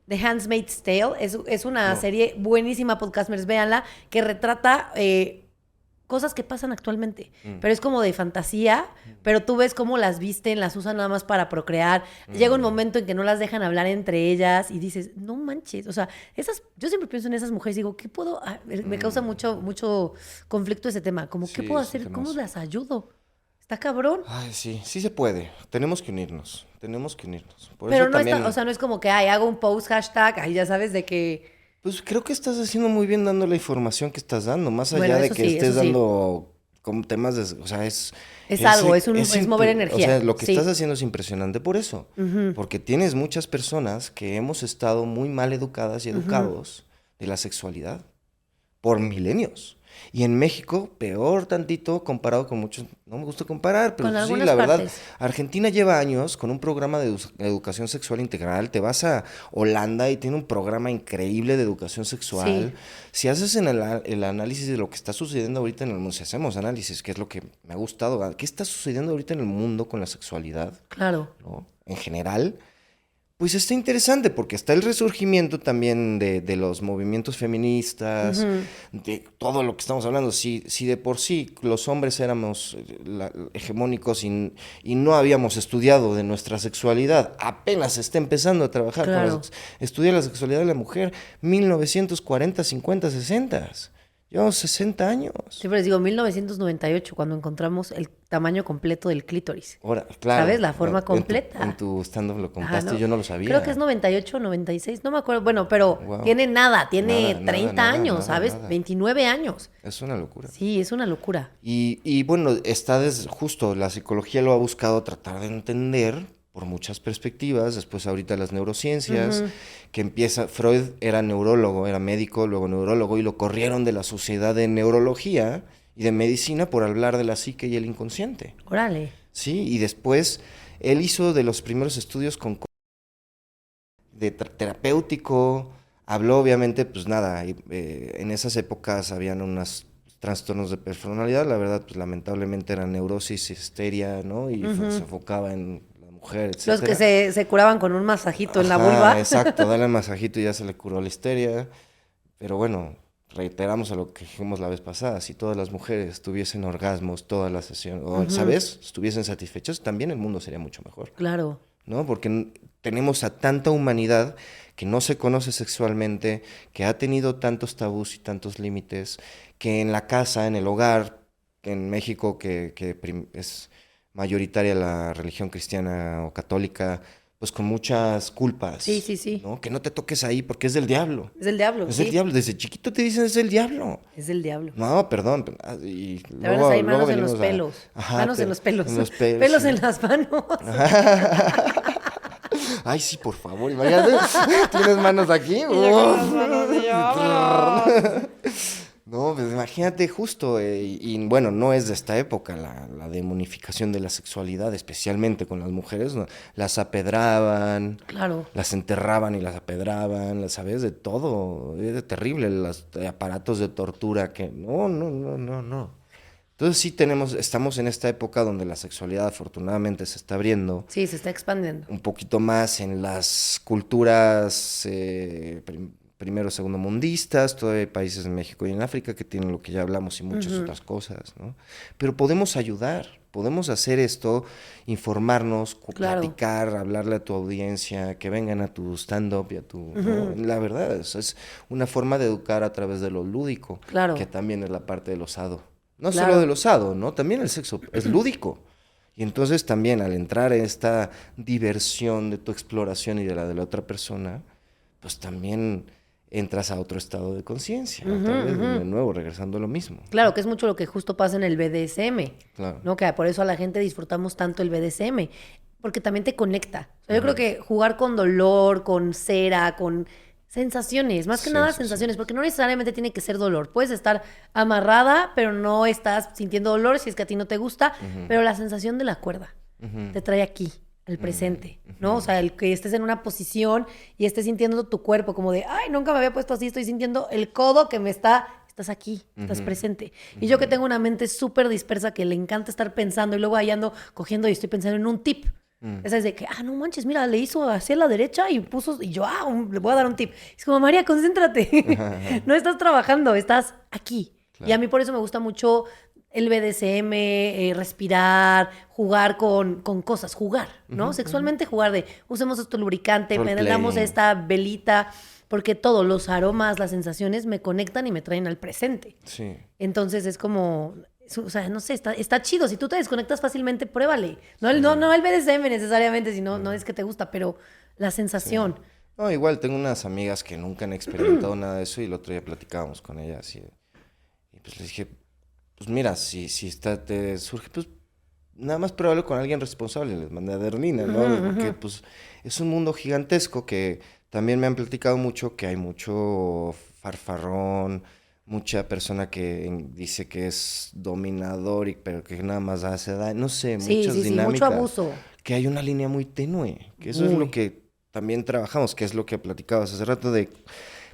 The Handmaid's Tale, es una serie buenísima, Podcasters, véanla, que retrata cosas que pasan actualmente, pero es como de fantasía, pero tú ves cómo las visten, las usan nada más para procrear, llega un momento en que no las dejan hablar entre ellas y dices, no manches, o sea, yo siempre pienso en esas mujeres y digo, ¿qué puedo? Me causa mucho conflicto ese tema, como, ¿qué puedo hacer? ¿Cómo las ayudo? ¿Está cabrón? Ay, sí se puede. Tenemos que unirnos. Por pero eso no también... está, o sea, no es como que, hago un post, hashtag, ahí ya sabes de que... Pues creo que estás haciendo muy bien dando la información que estás dando, más allá de que estés dando como temas de... O sea, es algo, es mover energía. O sea, lo que estás haciendo es impresionante por eso. Porque tienes muchas personas que hemos estado muy mal educadas y educados de la sexualidad por milenios. Y en México, peor tantito comparado con muchos, no me gusta comparar, pero sí, la verdad, Argentina lleva años con un programa de educación sexual integral. Te vas a Holanda y tiene un programa increíble de educación sexual. Si haces el análisis de lo que está sucediendo ahorita en el mundo, si hacemos análisis, que es lo que me ha gustado, ¿qué está sucediendo ahorita en el mundo con la sexualidad? Claro. ¿No? En general, pues está interesante porque está el resurgimiento también de los movimientos feministas, de todo lo que estamos hablando. Si de por sí los hombres éramos hegemónicos y no habíamos estudiado de nuestra sexualidad, apenas se está empezando a trabajar con estudiar la sexualidad de la mujer, 1940, 50, 60. Llevamos 60 años. Siempre les digo, 1998, cuando encontramos el tamaño completo del clítoris. Ahora, claro. ¿Sabes? La forma completa. En tu stand-up lo contaste, yo no lo sabía. Creo que es 98, 96, no me acuerdo. Bueno, pero tiene 30 años, ¿sabes? 29 años. Es una locura. Sí, es una locura. Y bueno, justo la psicología lo ha buscado tratar de entender por muchas perspectivas, después ahorita las neurociencias, que Freud era neurólogo, era médico, luego neurólogo, y lo corrieron de la Sociedad de Neurología y de Medicina por hablar de la psique y el inconsciente. Órale. Sí, y después él hizo de los primeros estudios terapéutico, habló obviamente, pues nada, en esas épocas habían unos trastornos de personalidad, la verdad, pues lamentablemente era neurosis, histeria, ¿no? Y se enfocaba en la mujer, Los que etcétera. se curaban con un masajito en la Ajá, vulva. exacto, dale el masajito y ya se le curó la histeria. Pero bueno, reiteramos a lo que dijimos la vez pasada, si todas las mujeres tuviesen orgasmos toda la sesión, o, ¿sabes? Estuviesen satisfechas, también el mundo sería mucho mejor, Claro. ¿no? Porque tenemos a tanta humanidad que no se conoce sexualmente, que ha tenido tantos tabús y tantos límites, que en la casa, en el hogar, en México, que es mayoritaria la religión cristiana o católica, pues con muchas culpas, Sí, sí, sí. ¿no? Que no te toques ahí porque es del diablo. Es del diablo, Es sí. el diablo, desde chiquito te dicen es el diablo. Es del diablo. No, perdón. Y Te van a luego, salir luego manos en los venimos pelos. Ajá, Manos en los pelos. En los pelos. Pelos sí. en las manos. Ay, sí, por favor, imagínate. ¿Tienes manos aquí? Y yo con las manos de vámonos. No, pues imagínate justo, y bueno, no es de esta época la demonificación de la sexualidad, especialmente con las mujeres, ¿no? Las apedraban, Claro. las enterraban y las apedraban, ¿sabes? De todo, es terrible, los aparatos de tortura que, no. Entonces sí estamos en esta época donde la sexualidad afortunadamente se está abriendo Sí, se está expandiendo. un poquito más en las culturas primero, segundo mundistas, todavía hay países en México y en África que tienen lo que ya hablamos y muchas otras cosas, ¿no? Pero podemos ayudar, podemos hacer esto, informarnos, Claro. platicar, hablarle a tu audiencia, que vengan a tu stand-up y a tu... ¿no? La verdad, es una forma de educar a través de lo lúdico, Claro. que también es la parte del osado. No Claro. solo del osado, ¿no? También el sexo es lúdico. Y entonces también al entrar en esta diversión de tu exploración y de la otra persona, pues también entras a otro estado de conciencia, otra vez, de nuevo, regresando a lo mismo. Claro, que es mucho lo que justo pasa en el BDSM. Claro. ¿No? Que por eso a la gente disfrutamos tanto el BDSM. Porque también te conecta. O sea, yo creo que jugar con dolor, con cera, con sensaciones, más que Sí, nada sí, sensaciones, porque no necesariamente tiene que ser dolor. Puedes estar amarrada, pero no estás sintiendo dolor si es que a ti no te gusta, pero la sensación de la cuerda te trae aquí, al presente, ¿no? O sea, el que estés en una posición y estés sintiendo tu cuerpo como de, ay, nunca me había puesto así, estoy sintiendo el codo que me está... Estás aquí, estás presente. Y yo que tengo una mente súper dispersa que le encanta estar pensando y luego ahí ando cogiendo y estoy pensando en un tip. Esa es de que, no manches, mira, le hizo hacia la derecha y puso, y yo, le voy a dar un tip. Es como, María, concéntrate. No estás trabajando, estás aquí. Claro. Y a mí por eso me gusta mucho el BDSM, respirar, jugar con cosas, jugar, ¿no? Sexualmente jugar de, usemos esto lubricante, damos esta velita, porque todos los aromas, las sensaciones me conectan y me traen al presente. Sí. Entonces es como... O sea, no sé, está chido. Si tú te desconectas fácilmente, pruébale. No el BDSM necesariamente, sino no es que te gusta, pero la sensación. Sí. No, igual tengo unas amigas que nunca han experimentado nada de eso y el otro día platicábamos con ellas y pues les dije, pues mira, si te surge, pues nada más pruébalo con alguien responsable. Les mandé a Derlina, ¿no? Porque pues es un mundo gigantesco que también me han platicado mucho, que hay mucho farfarrón, mucha persona que dice que es dominador, pero que nada más hace daño. No sé, muchas dinámicas. Mucho abuso. Que hay una línea muy tenue, que eso es lo que también trabajamos, que es lo que platicabas hace rato de,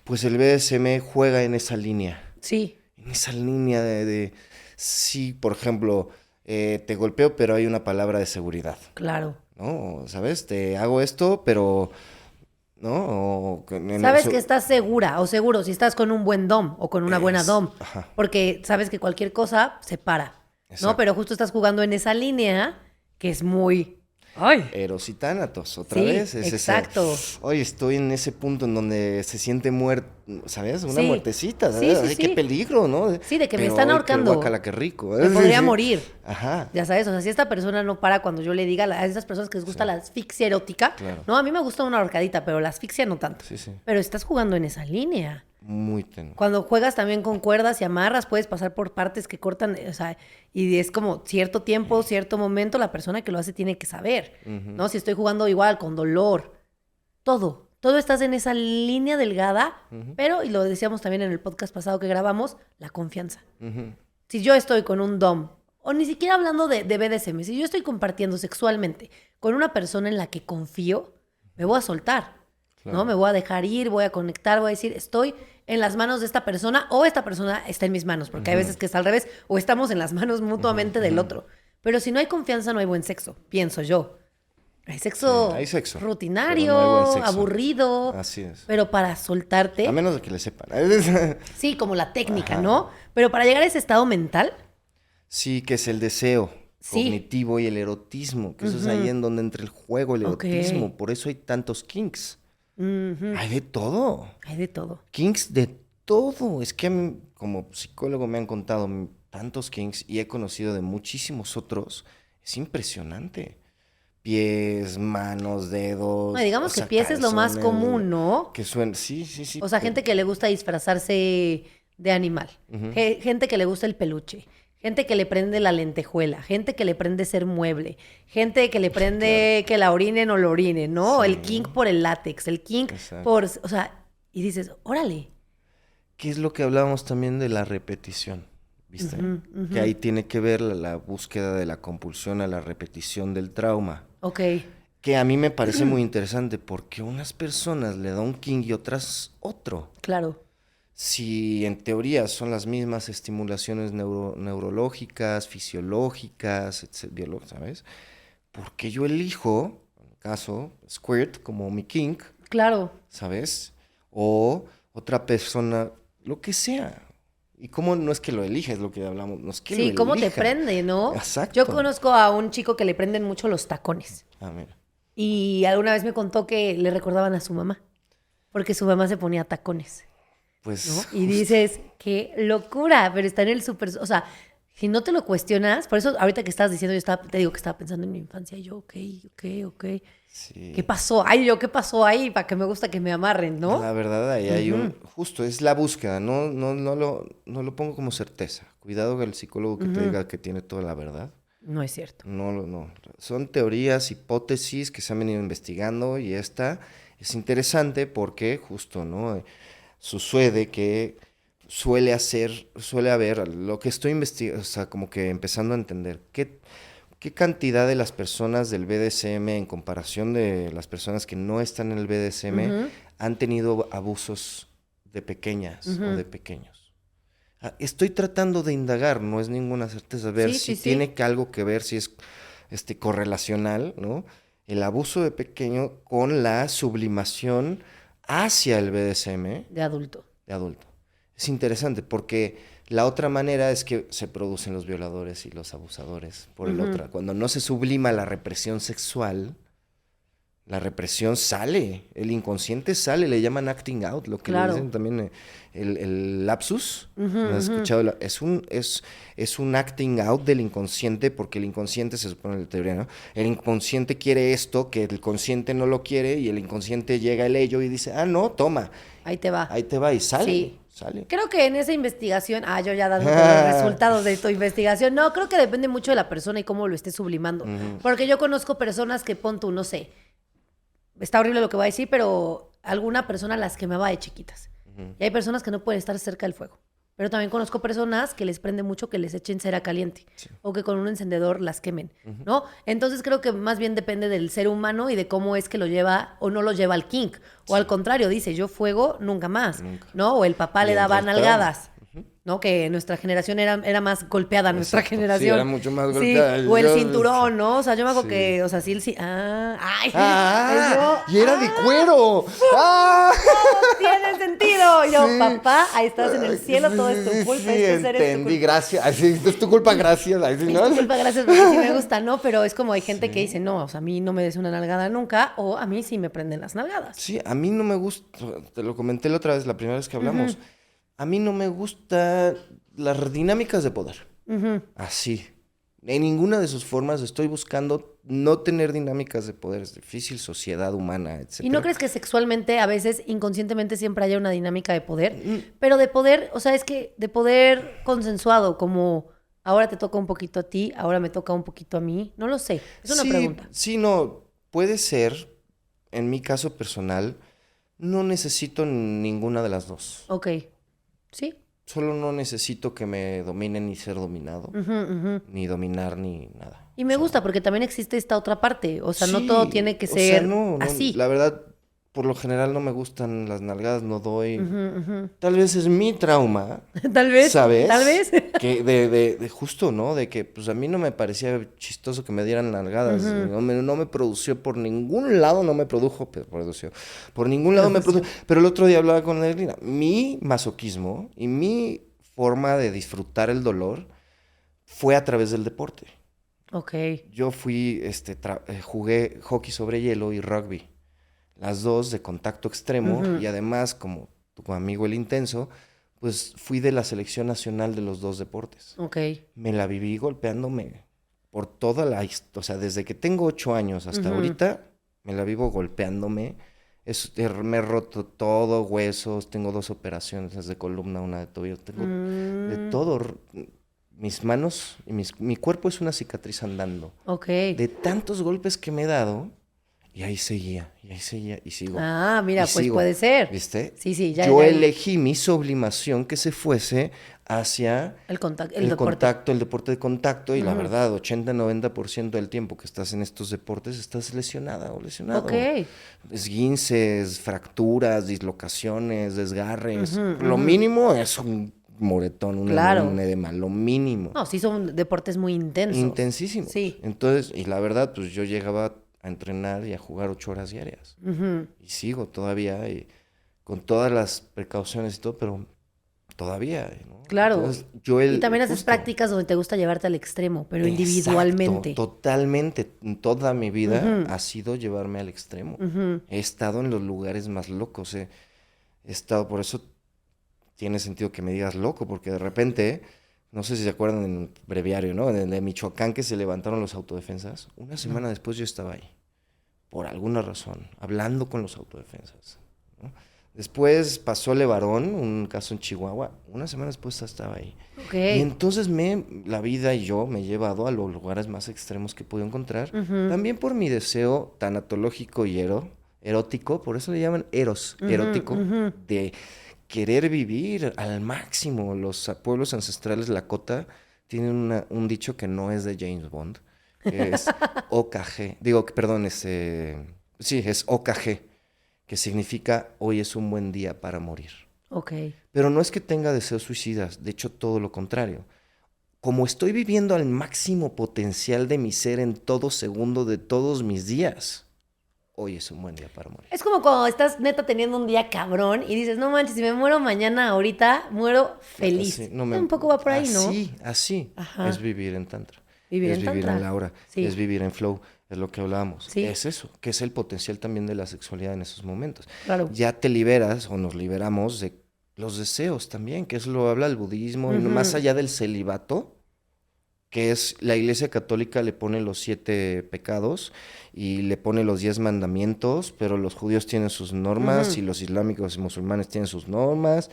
pues el BDSM juega en esa línea. Sí. En esa línea de sí, por ejemplo, te golpeo, pero hay una palabra de seguridad. Claro. ¿No? ¿Sabes? Te hago esto, pero... ¿no? Sabes que estás segura o seguro si estás con un buen dom o con una buena dom. Ajá. Porque sabes que cualquier cosa se para, Exacto. ¿no? Pero justo estás jugando en esa línea que es muy... ¡Ay! Eros y Tánatos, otra Sí, vez. exacto. Oye, estoy en ese punto en donde se siente muerte, ¿sabes? Una Sí. muertecita, Sí, ¿sabes? sí, Ay, qué sí. peligro, ¿no? Sí, de que me Pero, están ay, ahorcando. Guácala, qué rico. Me podría Sí. morir. Ajá. Ya sabes, o sea, si esta persona no para cuando yo le diga a esas personas que les gusta la asfixia erótica, Claro. no, a mí me gusta una ahorcadita, pero la asfixia no tanto. Sí, sí. Pero estás jugando en esa línea. Muy tenue. Cuando juegas también con cuerdas y amarras, puedes pasar por partes que cortan, o sea, y es como cierto tiempo, cierto momento, la persona que lo hace tiene que saber, ¿no? Si estoy jugando igual, con dolor, todo estás en esa línea delgada, pero, y lo decíamos también en el podcast pasado que grabamos, la confianza. Si yo estoy con un dom o ni siquiera hablando de BDSM, si yo estoy compartiendo sexualmente con una persona en la que confío, me voy a soltar, ¿no? Me voy a dejar ir, voy a conectar, voy a decir, estoy en las manos de esta persona o esta persona está en mis manos, porque hay veces que es al revés, o estamos en las manos mutuamente del otro. Pero si no hay confianza, no hay buen sexo, pienso yo. Hay sexo, hay sexo rutinario, pero no hay buen sexo. aburrido. Así es. Pero para soltarte... A menos de que le sepan. Sí, como la técnica, ¿no? Pero para llegar a ese estado mental... Sí, que es el deseo cognitivo y el erotismo, que eso es ahí en donde entra el juego, el erotismo. Por eso hay tantos kinks. Hay de todo. Hay de todo. Kinks de todo. Es que a mí, como psicólogo me han contado tantos kinks y he conocido de muchísimos otros. Es impresionante. Pies, manos, dedos. No, digamos que pies es lo más común, ¿no? Que suena, sí. O sea, gente que le gusta disfrazarse de animal. Gente que le gusta el peluche. Gente que le prende la lentejuela. Gente que le prende ser mueble. Gente que le prende que la orinen o lo orinen, ¿no? Sí. El kink por el látex. El kink por... O sea, y dices, órale. ¿Qué es lo que hablábamos también de la repetición? ¿Viste? Que ahí tiene que ver la búsqueda de la compulsión a la repetición del trauma. Ok. Que a mí me parece muy interesante porque unas personas le da un kink y otras otro. Claro. Si en teoría son las mismas estimulaciones neurológicas, fisiológicas, etc., ¿sabes? ¿Por qué yo elijo, en mi caso, squirt como mi kink? Claro. ¿Sabes? O otra persona, lo que sea. Y cómo no es que lo eliges, lo que hablamos, no es que lo elija. Sí, cómo te prende, ¿no? Exacto. Yo conozco a un chico que le prenden mucho los tacones. Ah, mira. Y alguna vez me contó que le recordaban a su mamá, porque su mamá se ponía tacones. Pues, ¿no? Y dices, qué locura, pero está en el súper... O sea, si no te lo cuestionas, por eso ahorita que estabas diciendo, te digo que estaba pensando en mi infancia, y yo, ok. Sí. ¿Qué pasó? ¿Qué pasó ahí? Para que me gusta que me amarren, ¿no? La verdad, ahí hay justo, es la búsqueda, no lo pongo como certeza. Cuidado con el psicólogo que te diga que tiene toda la verdad. No es cierto. No. Son teorías, hipótesis que se han venido investigando y esta es interesante porque justo, ¿no? Sucede que suele haber, lo que estoy investigando, o sea, como que empezando a entender, ¿qué cantidad de las personas del BDSM en comparación de las personas que no están en el BDSM han tenido abusos de pequeñas o de pequeños? Estoy tratando de indagar, no es ninguna certeza, ver si tiene algo que ver, si es correlacional, ¿no? El abuso de pequeño con la sublimación hacia el BDSM. De adulto. Es interesante porque la otra manera es que se producen los violadores y los abusadores por el otro. Cuando no se sublima la represión sexual, la represión sale, el inconsciente sale, le llaman acting out, lo que le dicen también el lapsus. ¿No has escuchado? Es un acting out del inconsciente porque el inconsciente, se supone en la teoría, ¿no? El inconsciente quiere esto, que el consciente no lo quiere y el inconsciente llega el ello y dice, no, toma. Ahí te va y sale. Sí. Sale. Creo que en esa investigación, yo ya dando los resultados de tu investigación, no, creo que depende mucho de la persona y cómo lo esté sublimando. Porque yo conozco personas que pon tú, no sé, está horrible lo que voy a decir, pero alguna persona las quemaba de chiquitas. Y hay personas que no pueden estar cerca del fuego. Pero también conozco personas que les prende mucho que les echen cera caliente o que con un encendedor las quemen, ¿no? Entonces creo que más bien depende del ser humano y de cómo es que lo lleva o no lo lleva al kink. O al contrario, dice, yo fuego nunca más, ¿no? O el papá le daba nalgadas. ¿No? Que nuestra generación era más golpeada, nuestra generación. Sí, era mucho más golpeada. Sí, o el cinturón, ¿no? O sea, yo me acuerdo que, o sea, sí, y era de cuero. Tiene sentido. Yo, papá, ahí estás en el cielo, todo es tu culpa. Entendí, gracias. Así, es tu culpa, gracias. Así, ¿no? Es tu culpa, gracias, porque sí me gusta, ¿no? Pero es como hay gente que dice, no, o sea, a mí no me des una nalgada nunca, o a mí sí me prenden las nalgadas. Sí, a mí no me gusta, te lo comenté la otra vez, la primera vez que hablamos. A mí no me gustan las dinámicas de poder. Así. En ninguna de sus formas estoy buscando no tener dinámicas de poder. Es difícil, sociedad humana, etc. ¿Y no crees que sexualmente, a veces, inconscientemente, siempre haya una dinámica de poder? Pero de poder, o sea, es que de poder consensuado, como ahora te toca un poquito a ti, ahora me toca un poquito a mí. No lo sé. Es una pregunta. Sí, no. Puede ser, en mi caso personal, no necesito ninguna de las dos. Ok. Sí. Solo no necesito que me dominen ni ser dominado, ni dominar ni nada. Y me gusta porque también existe esta otra parte. O sea, no Sí, todo tiene que o sea, ser no, así. la verdad, por lo general no me gustan las nalgadas, no doy. Tal vez es mi trauma, Tal vez, ¿sabes? tal vez. Que de justo, ¿no? De que pues a mí no me parecía chistoso que me dieran nalgadas. No me produció por ningún lado, no me produjo, pero produció. Por ningún lado me produjo. Pero el otro día hablaba con Edelina. Mi masoquismo y mi forma de disfrutar el dolor fue a través del deporte. Ok. Yo fui, jugué hockey sobre hielo y rugby. Las dos de contacto extremo y además, como tu amigo el intenso, pues fui de la selección nacional de los dos deportes. Ok. Me la viví golpeándome por toda la historia. O sea, desde que tengo 8 años hasta ahorita, me la vivo golpeándome. Me he roto todo, huesos, tengo 2 operaciones de columna, una de tobillo, tengo de todo. Mis manos y mi cuerpo es una cicatriz andando. Ok. De tantos golpes que me he dado, y ahí seguía, y sigo. Ah, mira, y pues sigo. puede ser. ¿Viste? Sí, sí, ya. Yo ya. elegí mi sublimación que se fuese hacia El deporte. el deporte de contacto, y la verdad, 80-90% del tiempo que estás en estos deportes estás lesionada o lesionado. Ok. Esguinces, fracturas, dislocaciones, desgarres. Lo mínimo es un moretón, Claro. un edema, lo mínimo. No, sí son deportes muy intensos. Intensísimo. Sí. Entonces, y la verdad, pues yo llegaba a entrenar y a jugar 8 horas diarias. Y sigo todavía, y con todas las precauciones y todo, pero todavía, ¿no? Claro. Entonces, y también haces prácticas donde te gusta llevarte al extremo, pero individualmente. Exacto, totalmente. Toda mi vida ha sido llevarme al extremo. He estado en los lugares más locos. He estado, por eso tiene sentido que me digas loco, porque de repente, no sé si se acuerdan en el breviario, ¿no? De Michoacán, que se levantaron los autodefensas. Una semana después yo estaba ahí, por alguna razón, hablando con los autodefensas, ¿no? Después pasó Levarón, un caso en Chihuahua. Una semana después estaba ahí. Ok. Y entonces la vida y yo me he llevado a los lugares más extremos que puedo encontrar. También por mi deseo tanatológico y erótico, por eso le llaman erótico, de querer vivir al máximo. Los pueblos ancestrales Lakota tienen un dicho que no es de James Bond, que es OKG. Digo, perdón, sí, es OKG, que significa hoy es un buen día para morir. Ok. Pero no es que tenga deseos suicidas, de hecho todo lo contrario. Como estoy viviendo al máximo potencial de mi ser en todo segundo de todos mis días, hoy es un buen día para morir. Es como cuando estás neta teniendo un día cabrón y dices, no manches, si me muero mañana ahorita, muero feliz. Sí, Un poco va por ahí, ¿no? Así Ajá. es vivir en Tantra. Vivir es en vivir Tantra. en Laura, Sí. es vivir en Flow, es lo que hablábamos. Sí. Es eso, que es el potencial también de la sexualidad en esos momentos. Claro. Ya te liberas o nos liberamos de los deseos también, que eso lo habla el budismo, y más allá del celibato, que es la Iglesia Católica le pone los 7 pecados y le pone los 10 mandamientos, pero los judíos tienen sus normas y los islámicos y musulmanes tienen sus normas.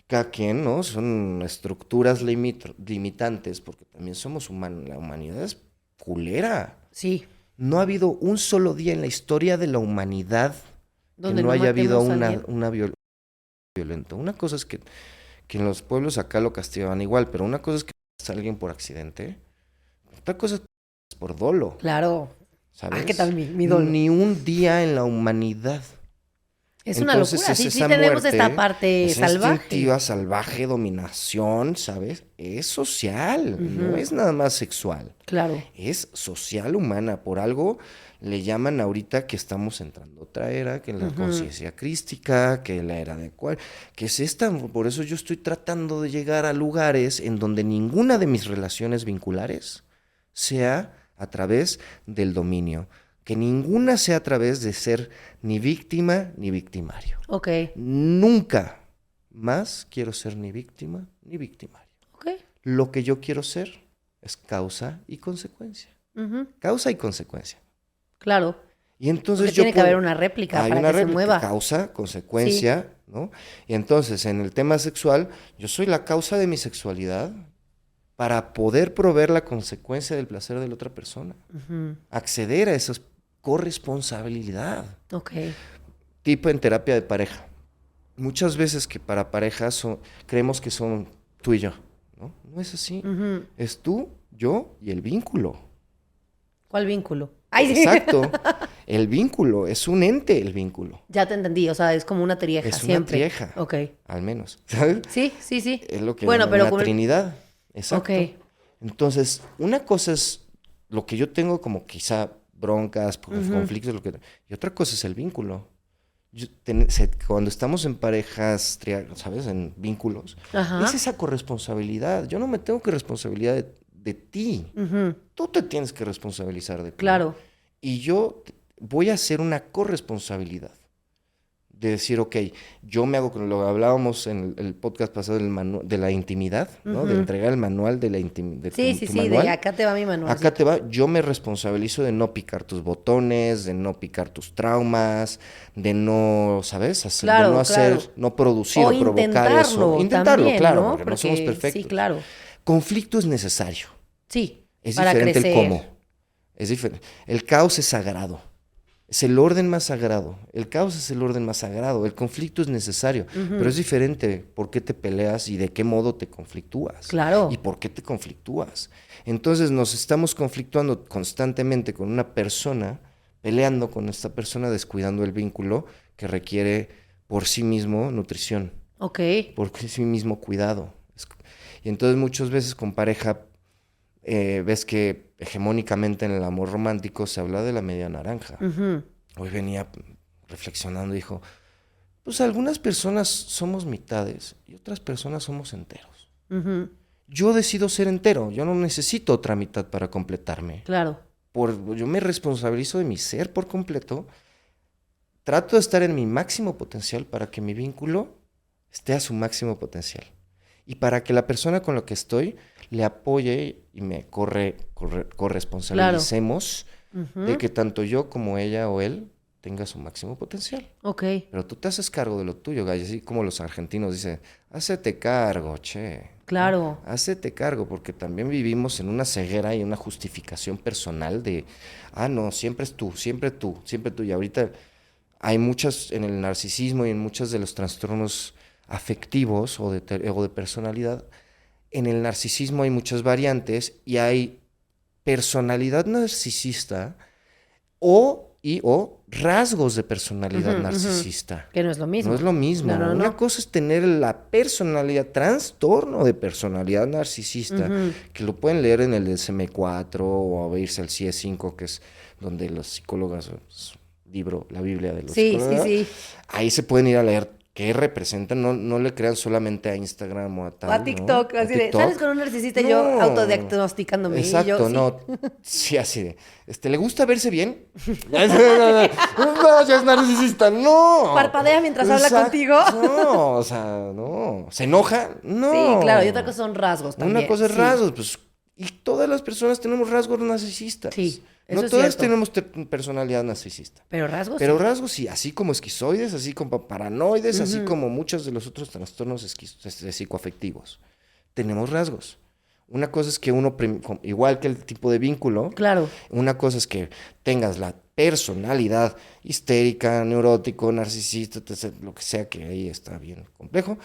Cada quien, ¿no? Son estructuras limitantes, porque también somos humanos. La humanidad es culera. Sí. No ha habido un solo día en la historia de la humanidad que no haya habido una violenta. Una cosa es que en los pueblos acá lo castigaban igual, pero una cosa es que a alguien por accidente, otra cosa es por dolo. Claro. ¿Sabes? ¿Qué tal mi dolo? Ni un día en la humanidad. Es Entonces, una locura. Sí, esa tenemos muerte, esta parte esa salvaje. instintiva, salvaje, dominación, ¿sabes? Es social, no es nada más sexual. Claro. Es social humana. Por algo le llaman ahorita que estamos entrando a otra era, que la conciencia crística, que la era de cual, que es esta. Por eso yo estoy tratando de llegar a lugares en donde ninguna de mis relaciones vinculares sea a través del dominio. Que ninguna sea a través de ser ni víctima ni victimario. Ok. Nunca más quiero ser ni víctima ni victimario. Ok. Lo que yo quiero ser es causa y consecuencia. Causa y consecuencia. Claro. Y entonces porque tiene que haber una réplica para que se mueva. Causa, consecuencia, sí. ¿No? Y entonces en el tema sexual, yo soy la causa de mi sexualidad para poder proveer la consecuencia del placer de la otra persona. Acceder a esa corresponsabilidad. Ok. Tipo en terapia de pareja. muchas veces que para parejas creemos que son tú y yo, ¿no? No es así. Es tú, yo y el vínculo. ¿Cuál vínculo? Ay, sí. Exacto. El vínculo, es un ente el vínculo. Ya te entendí, o sea, es como una trieja Es siempre. una trieja. Ok. Al menos, ¿sabes? Sí. Es lo que Bueno, llaman pero una como... trinidad. Exacto. Ok. Entonces, una cosa es lo que yo tengo como quizá broncas, conflictos, y otra cosa es el vínculo. Cuando estamos en parejas, ¿sabes? En vínculos, Ajá. es esa corresponsabilidad. Yo no me tengo que responsabilizar de ti. Tú te tienes que responsabilizar de ti. Claro. Y yo voy a hacer una corresponsabilidad. De decir, ok, yo me hago, lo hablábamos en el podcast pasado de la intimidad, ¿no? De entregar el manual de la intimidad. Sí, de acá te va mi manual. Acá te va, yo me responsabilizo de no picar tus botones, de no picar tus traumas, de no, ¿sabes? Claro, de no hacer, claro. no producir o o provocar eso. Intentarlo, Claro, ¿no? porque no somos perfectos. Sí, claro. Conflicto es necesario. Sí, Es para diferente crecer. el cómo. Es diferente. El caos es sagrado. Es el orden más sagrado. El caos es el orden más sagrado. El conflicto es necesario. Pero es diferente por qué te peleas y de qué modo te conflictúas. Claro. Y por qué te conflictúas. Entonces nos estamos conflictuando constantemente con una persona, peleando con esta persona, descuidando el vínculo que requiere por sí mismo nutrición. Ok. Por sí mismo cuidado. Y entonces muchas veces con pareja ves que hegemónicamente en el amor romántico se habla de la media naranja. Hoy venía reflexionando y dijo, pues algunas personas somos mitades y otras personas somos enteros. Yo decido ser entero, yo no necesito otra mitad para completarme. Claro. Yo me responsabilizo de mi ser por completo, trato de estar en mi máximo potencial para que mi vínculo esté a su máximo potencial. Y para que la persona con la que estoy le apoye y me corresponsabilicemos de que tanto yo como ella o él tenga su máximo potencial. Ok. Pero tú te haces cargo de lo tuyo, Gallo, así como los argentinos dicen, hácete cargo, che. Claro. ¿No? Hácete cargo, porque también vivimos en una ceguera y una justificación personal de, no, siempre es tú, siempre tú, siempre tú. Y ahorita hay muchas, en el narcisismo y en muchos de los trastornos afectivos o de personalidad, en el narcisismo hay muchas variantes y hay personalidad narcisista o rasgos de personalidad narcisista. Que no es lo mismo. No es lo mismo. No. Una cosa es tener la personalidad, trastorno de personalidad narcisista, que lo pueden leer en el DSM-4 o irse al CIE-5, que es donde los psicólogos, libro, la Biblia de los psicólogos. Sí. Ahí se pueden ir a leer qué representan, no le crean solamente a Instagram o a tal, o a TikTok, ¿no? así de, ¿sales con un narcisista? Yo autodiagnosticándome. Exacto, y yo, sí. Sí, así de, ¿le gusta verse bien? No, ya es narcisista, no. Parpadea mientras habla contigo. No, o sea, no. ¿Se enoja? No. Sí, claro, y otra cosa son rasgos también. Una cosa es rasgos, pues, y todas las personas tenemos rasgos narcisistas. Sí. No todas tenemos personalidad narcisista. Pero rasgos. Pero rasgos sí, así como esquizoides, así como paranoides, así como muchos de los otros trastornos psicoafectivos. Tenemos rasgos. Una cosa es que uno, igual que el tipo de vínculo, claro. Una cosa es que tengas la personalidad histérica, neurótico, narcisista, lo que sea, que ahí está bien complejo.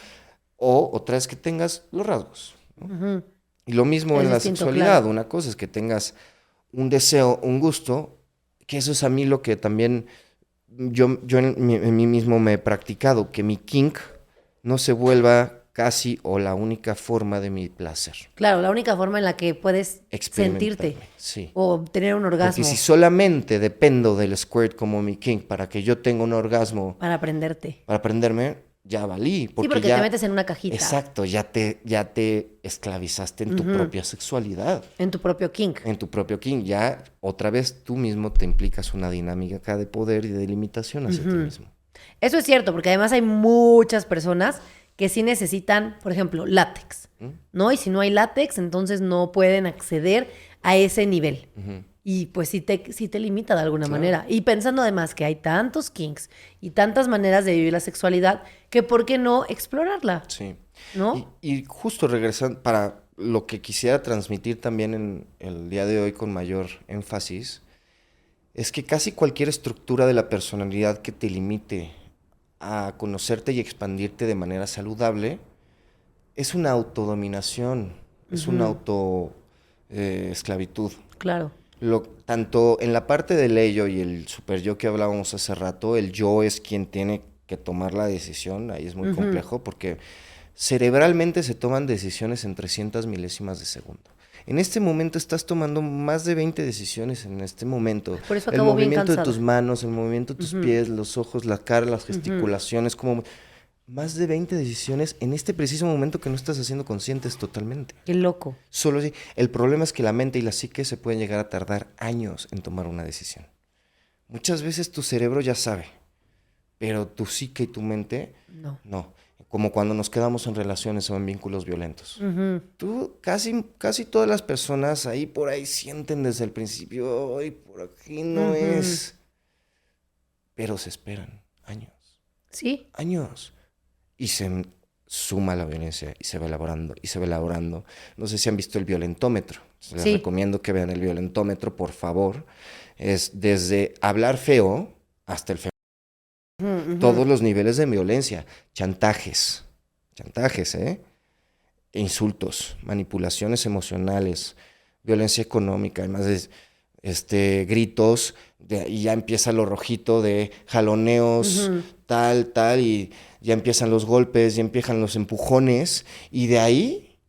O otra es que tengas los rasgos, ¿no? Y lo mismo en la sexualidad. Claro. Una cosa es que tengas un deseo, un gusto, que eso es a mí lo que también yo en mí mismo me he practicado, que mi kink no se vuelva casi o la única forma de mi placer. Claro, la única forma en la que puedes sentirte. Sí. O tener un orgasmo. Porque si solamente dependo del squirt como mi kink para que yo tenga un orgasmo. Para aprenderme, ya valí. Porque te metes en una cajita. Exacto, ya te esclavizaste en tu propia sexualidad. En tu propio kink. En tu propio kink. Ya otra vez tú mismo te implicas una dinámica de poder y de limitación hacia ti mismo. Eso es cierto, porque además hay muchas personas que sí necesitan, por ejemplo, látex, ¿no? Y si no hay látex, entonces no pueden acceder a ese nivel. Y pues sí te limita de alguna manera. Y pensando además que hay tantos kinks y tantas maneras de vivir la sexualidad, que ¿por qué no explorarla? Sí. ¿No? Y justo regresando, para lo que quisiera transmitir también en el día de hoy con mayor énfasis, es que casi cualquier estructura de la personalidad que te limite a conocerte y expandirte de manera saludable, es una autodominación, es una esclavitud. Claro. Tanto en la parte del ello y el super yo que hablábamos hace rato, el yo es quien tiene que tomar la decisión, ahí es muy complejo porque cerebralmente se toman decisiones en 300 milésimas de segundo. En este momento estás tomando más de 20 decisiones en este momento. Por eso el acabo bien movimiento de cansada. tus manos, el movimiento de tus pies, los ojos, la cara, las gesticulaciones, como más de 20 decisiones en este preciso momento que no estás haciendo conscientes totalmente. Qué loco. Solo así. El problema es que la mente y la psique se pueden llegar a tardar años en tomar una decisión. Muchas veces tu cerebro ya sabe, pero tu psique y tu mente no. Como cuando nos quedamos en relaciones o en vínculos violentos. Tú, casi todas las personas ahí por ahí sienten desde el principio, ay, por aquí no es. Pero se esperan años. Sí. Años. Y se suma la violencia y se va elaborando y se va elaborando. No sé si han visto el violentómetro. Les recomiendo que vean el violentómetro, por favor. Es desde hablar feo hasta el feo. Todos los niveles de violencia, chantajes, insultos, manipulaciones emocionales, violencia económica, además de gritos, y ya empieza lo rojito de jaloneos, tal, y ya empiezan los golpes, ya empiezan los empujones, y de ahí,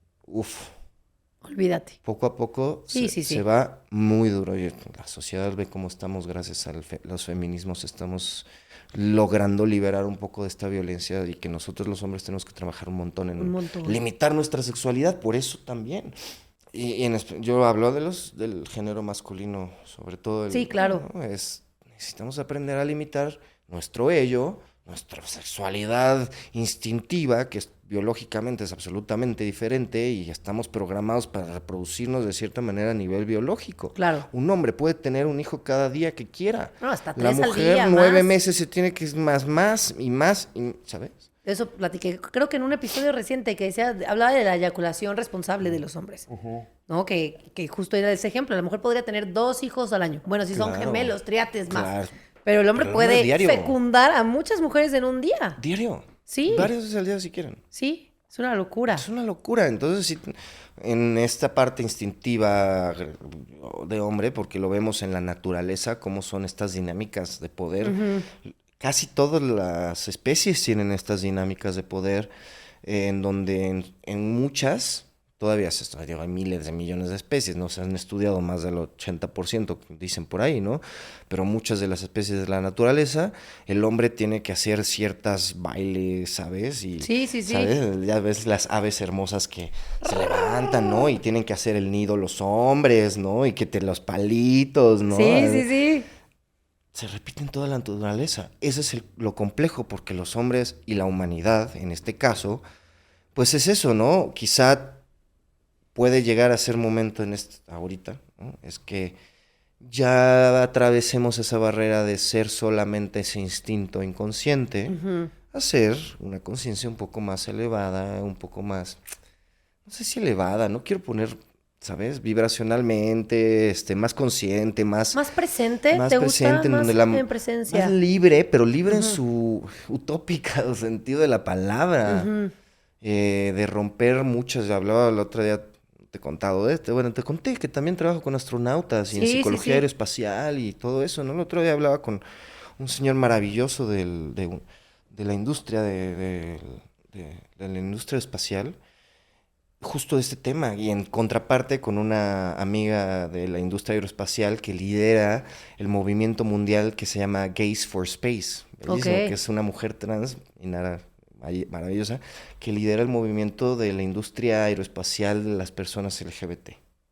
olvídate. Poco a poco se va muy duro. Y la sociedad ve cómo estamos, gracias a los feminismos, estamos logrando liberar un poco de esta violencia y que nosotros los hombres tenemos que trabajar un montón en limitar nuestra sexualidad, por eso también. Yo hablo del género masculino, sobre todo. Sí, claro. ¿No? Necesitamos aprender a limitar nuestro ello, nuestra sexualidad instintiva, que biológicamente es absolutamente diferente y estamos programados para reproducirnos de cierta manera a nivel biológico. Claro. Un hombre puede tener un hijo cada día que quiera. No, hasta 3 La al mujer día, 9 más. meses se tiene que más, ¿sabes? Eso platiqué, creo que en un episodio reciente que hablaba de la eyaculación responsable de los hombres, ¿no? Que justo era ese ejemplo. La mujer podría tener 2 hijos al año. Bueno, si son gemelos, triates, más. Pero el hombre puede fecundar a muchas mujeres en un día. Diario. Sí. Varias veces al día si quieren. Sí, es una locura. Es una locura. Entonces, sí, en esta parte instintiva de hombre, porque lo vemos en la naturaleza, cómo son estas dinámicas de poder. Casi todas las especies tienen estas dinámicas de poder, en donde en muchas, todavía hay miles de millones de especies, ¿no? Se han estudiado más del 80%, dicen por ahí, ¿no? Pero muchas de las especies de la naturaleza, el hombre tiene que hacer ciertas bailes, ¿sabes? Y, sí. ¿sabes? Ya ves las aves hermosas que se levantan, ¿no? Y tienen que hacer el nido los hombres, ¿no? Y que los palitos, ¿no? Sí. Se repite en toda la naturaleza. Ese es lo complejo, porque los hombres y la humanidad, en este caso, pues es eso, ¿no? Quizá puede llegar a ser momento ahorita, ¿no? Es que ya atravesemos esa barrera de ser solamente ese instinto inconsciente, a ser una conciencia un poco más elevada, un poco más, no sé si elevada, no quiero poner, ¿sabes? Vibracionalmente, más consciente, más presente, ¿te presente, gusta? Más en presencia. Más libre, pero libre en su utópica sentido de la palabra. De romper muchas, hablaba el otro día, te he contado te conté que también trabajo con astronautas y en psicología aeroespacial y todo eso, ¿no? El otro día hablaba con un señor maravilloso de la industria de la industria espacial, justo de este tema, y en contraparte con una amiga de la industria aeroespacial que lidera el movimiento mundial que se llama Gays for Space, que es una mujer trans maravillosa, que lidera el movimiento de la industria aeroespacial de las personas LGBT.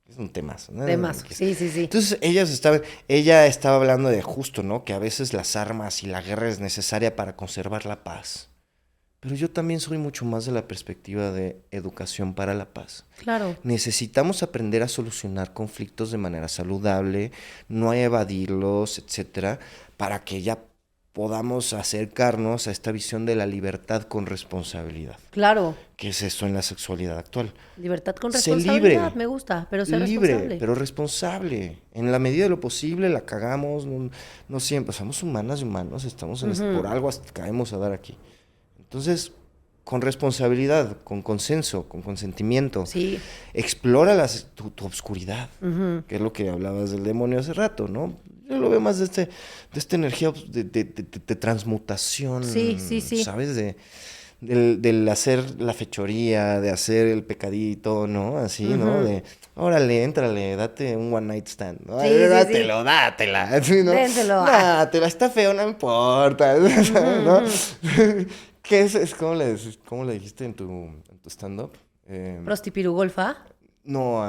Es un temazo, ¿no? Sí. Entonces ella estaba hablando de justo, ¿no? Que a veces las armas y la guerra es necesaria para conservar la paz. Pero yo también soy mucho más de la perspectiva de educación para la paz. Claro. Necesitamos aprender a solucionar conflictos de manera saludable, no a evadirlos, etcétera, para que ya podamos acercarnos a esta visión de la libertad con responsabilidad. Claro. ¿Qué es eso en la sexualidad actual? Libertad con Sé responsabilidad, libre. me gusta, pero ser Libre, responsable. pero responsable. En la medida de lo posible la cagamos, no siempre. Somos humanas y humanos, estamos en por algo hasta caemos a dar aquí. Entonces, con responsabilidad, con consenso, con consentimiento. Sí. Explora tu obscuridad, que es lo que hablabas del demonio hace rato, ¿no? Yo lo veo más de esta energía de transmutación, Sí. ¿sabes? Del hacer la fechoría, de hacer el pecadito, ¿no? Así, ¿no? De, órale, éntrale, date un one night stand, ¿no? Sí, Dátelo, dátela, ¿sí, no? Dénselo. Dátela, está feo, no importa, ¿no? ¿Qué es cómo le dijiste en tu stand-up? Prostipirugolfa. No,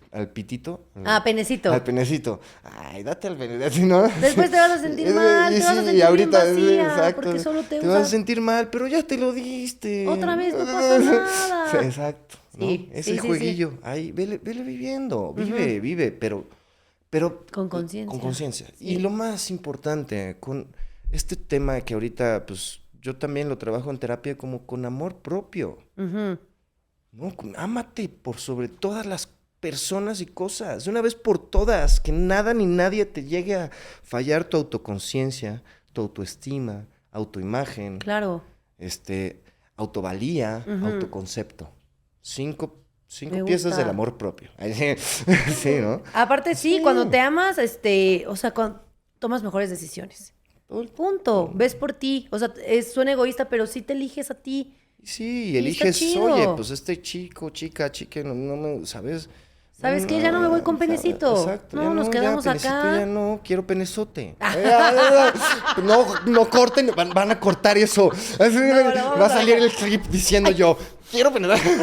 al pitito. Penecito. Al penecito. Ay, date al penecito, ¿no? Después te vas a sentir mal, te vas a sentir bien vacía, porque solo te vas a usas. sentir mal, pero ya te lo diste. Otra vez, no pasa nada. Exacto, ¿no? Sí, Ese jueguillo. Ahí, vele viviendo, vive, pero con conciencia. Con conciencia. Sí. Y lo más importante, con este tema que ahorita, pues, yo también lo trabajo en terapia como con amor propio. ¿No? Ámate por sobre todas las personas y cosas, de una vez por todas, que nada ni nadie te llegue a fallar tu autoconciencia, tu autoestima, autoimagen. Claro. Autovalía, autoconcepto. Cinco Me piezas gusta. del amor propio. Sí, ¿no? Aparte, sí, cuando te amas, o sea, cuando tomas mejores decisiones. Punto. Ves por ti. O sea, suena egoísta, pero sí te eliges a ti. Sí, Y eliges, está chido. oye, pues este chico, chica, no me, ¿sabes? ¿Sabes qué? Ya no me voy con penecito. Exacto. No, nos quedamos ya, penecito, acá. Ya no, quiero penezote. No corten, van a cortar eso. Va a salir el clip diciendo yo, quiero penezote.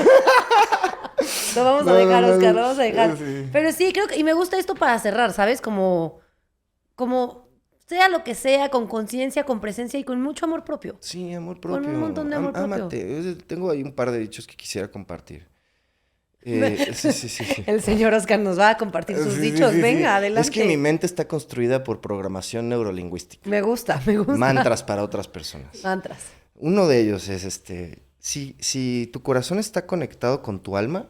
Lo vamos a dejar, Oscar, lo vamos a dejar. Sí. Pero sí, creo que, y me gusta esto para cerrar, ¿sabes? Como sea lo que sea, con conciencia, con presencia y con mucho amor propio. Sí, amor propio. Con un montón de amor propio. Ámate. Tengo ahí un par de dichos que quisiera compartir. Sí. El señor Oscar nos va a compartir sus dichos. Venga, adelante. Es que mi mente está construida por programación neurolingüística. Me gusta. Mantras para otras personas. Mantras. Uno de ellos es si tu corazón está conectado con tu alma,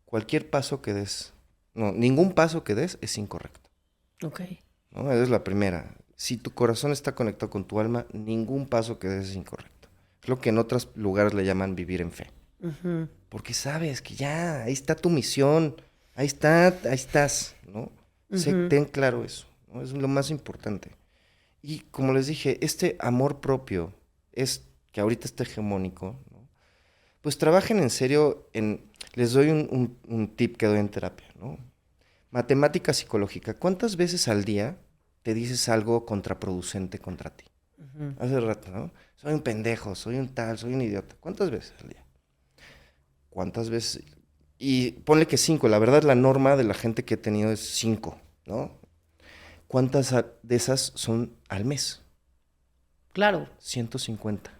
cualquier paso que des, ningún paso que des es incorrecto. Ok. ¿No? Esa es la primera. Si tu corazón está conectado con tu alma, ningún paso que des es incorrecto. Es lo que en otros lugares le llaman vivir en fe. Porque sabes que ya, ahí está tu misión, ahí estás, ¿no? Ten claro eso, ¿no? Es lo más importante. Y como les dije, este amor propio es que ahorita está hegemónico, ¿no? Pues trabajen en serio les doy un tip que doy en terapia, ¿no? Matemática psicológica. ¿Cuántas veces al día te dices algo contraproducente contra ti? Hace rato, ¿no? Soy un pendejo, soy un tal, soy un idiota. ¿Cuántas veces al día? ¿Cuántas veces? Y ponle que 5. La verdad, la norma de la gente que he tenido es 5, ¿no? ¿Cuántas de esas son al mes? Claro. 150.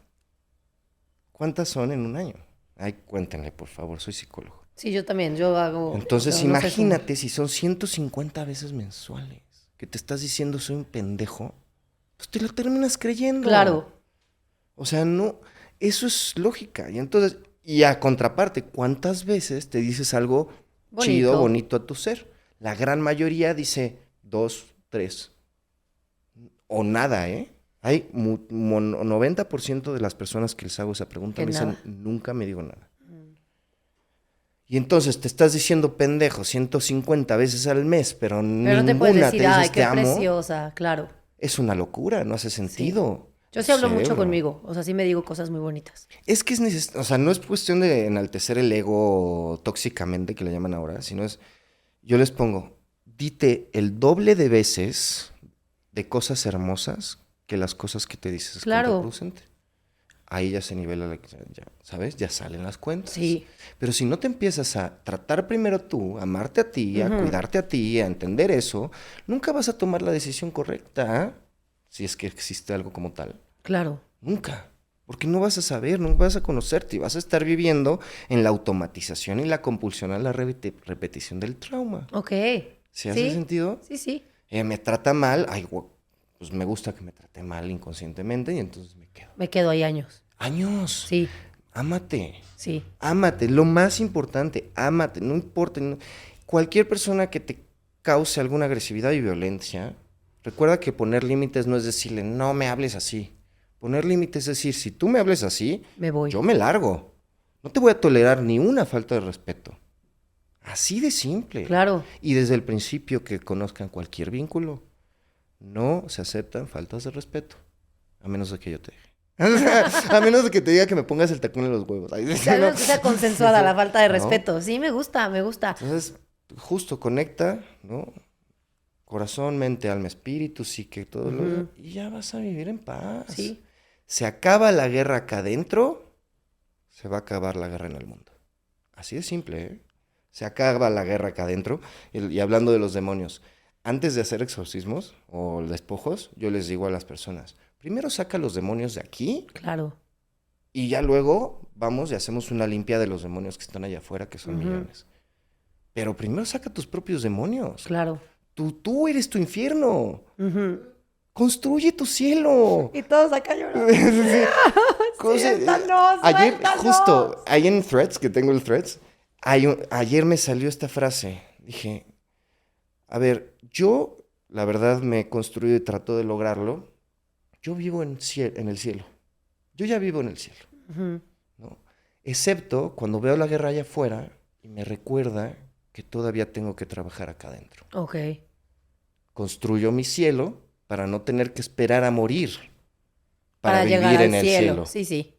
¿Cuántas son en un año? Ay, cuéntenle, por favor, soy psicólogo. Sí, yo también, yo hago... Entonces, imagínate si son 150 veces mensuales que te estás diciendo soy un pendejo, pues te lo terminas creyendo. Claro. O sea, no, eso es lógica. Y entonces, y a contraparte, ¿cuántas veces te dices algo chido, bonito a tu ser? La gran mayoría dice 2, 3. O nada, ¿eh? Hay 90% de las personas que les hago esa pregunta me dicen, nunca me digo nada. Y entonces te estás diciendo pendejo 150 veces al mes, pero ninguna te puedes decir, te dices ay, te qué amo. preciosa, claro. Es una locura, no hace sentido. Sí. Yo sí hablo mucho conmigo, o sea, sí me digo cosas muy bonitas. Es que es necesario, o sea, no es cuestión de enaltecer el ego tóxicamente, que le llaman ahora, sino es, yo les pongo, dite el doble de veces de cosas hermosas que las cosas que te dices contraproducente. Ahí ya se nivela, ya, ¿sabes? Ya salen las cuentas. Sí. Pero si no te empiezas a tratar primero tú, a amarte a ti, a cuidarte a ti, a entender eso, nunca vas a tomar la decisión correcta, si es que existe algo como tal. Claro. Nunca. Porque no vas a saber, no vas a conocerte y vas a estar viviendo en la automatización y la compulsión a la repetición del trauma. Ok. ¿Sí hace sentido? Sí. Me trata mal, ay, pues me gusta que me trate mal inconscientemente y entonces me quedo. Me quedo ahí años. ¡Años! Sí, Ámate. sí. Ámate. Lo más importante, ámate. No importa. Cualquier persona que te cause alguna agresividad y violencia, recuerda que poner límites no es decirle, no me hables así. Poner límites es decir, si tú me hables así, Me voy. yo me largo. No te voy a tolerar ni una falta de respeto. Así de simple. Claro. Y desde el principio que conozcan cualquier vínculo, no se aceptan faltas de respeto, a menos de que yo te deje. A menos de que te diga que me pongas el tacón en los huevos. Ay, Ya no. veo que sea consensuada la falta de ¿No? respeto. Sí, me gusta, me gusta. Entonces, justo conecta, ¿no? Corazón, mente, alma, espíritu, psique, todo y ya vas a vivir en paz. Sí. Se acaba la guerra acá adentro, se va a acabar la guerra en el mundo. Así de simple, ¿eh? Se acaba la guerra acá adentro. Y hablando de los demonios, antes de hacer exorcismos o despojos, yo les digo a las personas, primero saca los demonios de aquí. Claro. Y ya luego vamos y hacemos una limpia de los demonios que están allá afuera, que son millones. Pero primero saca tus propios demonios. Claro. Tú eres tu infierno. Construye tu cielo. Y todos acá llorando. Suéltanos, ayer, justo, ahí en Threads, que tengo el Threads, ayer me salió esta frase. Dije, a ver, yo, la verdad, me he construido y trato de lograrlo. Yo vivo en el cielo. Yo ya vivo en el cielo. ¿No? Excepto cuando veo la guerra allá afuera y me recuerda que todavía tengo que trabajar acá adentro. Ok. Construyo mi cielo para no tener que esperar a morir para llegar vivir al en el cielo. Sí, sí.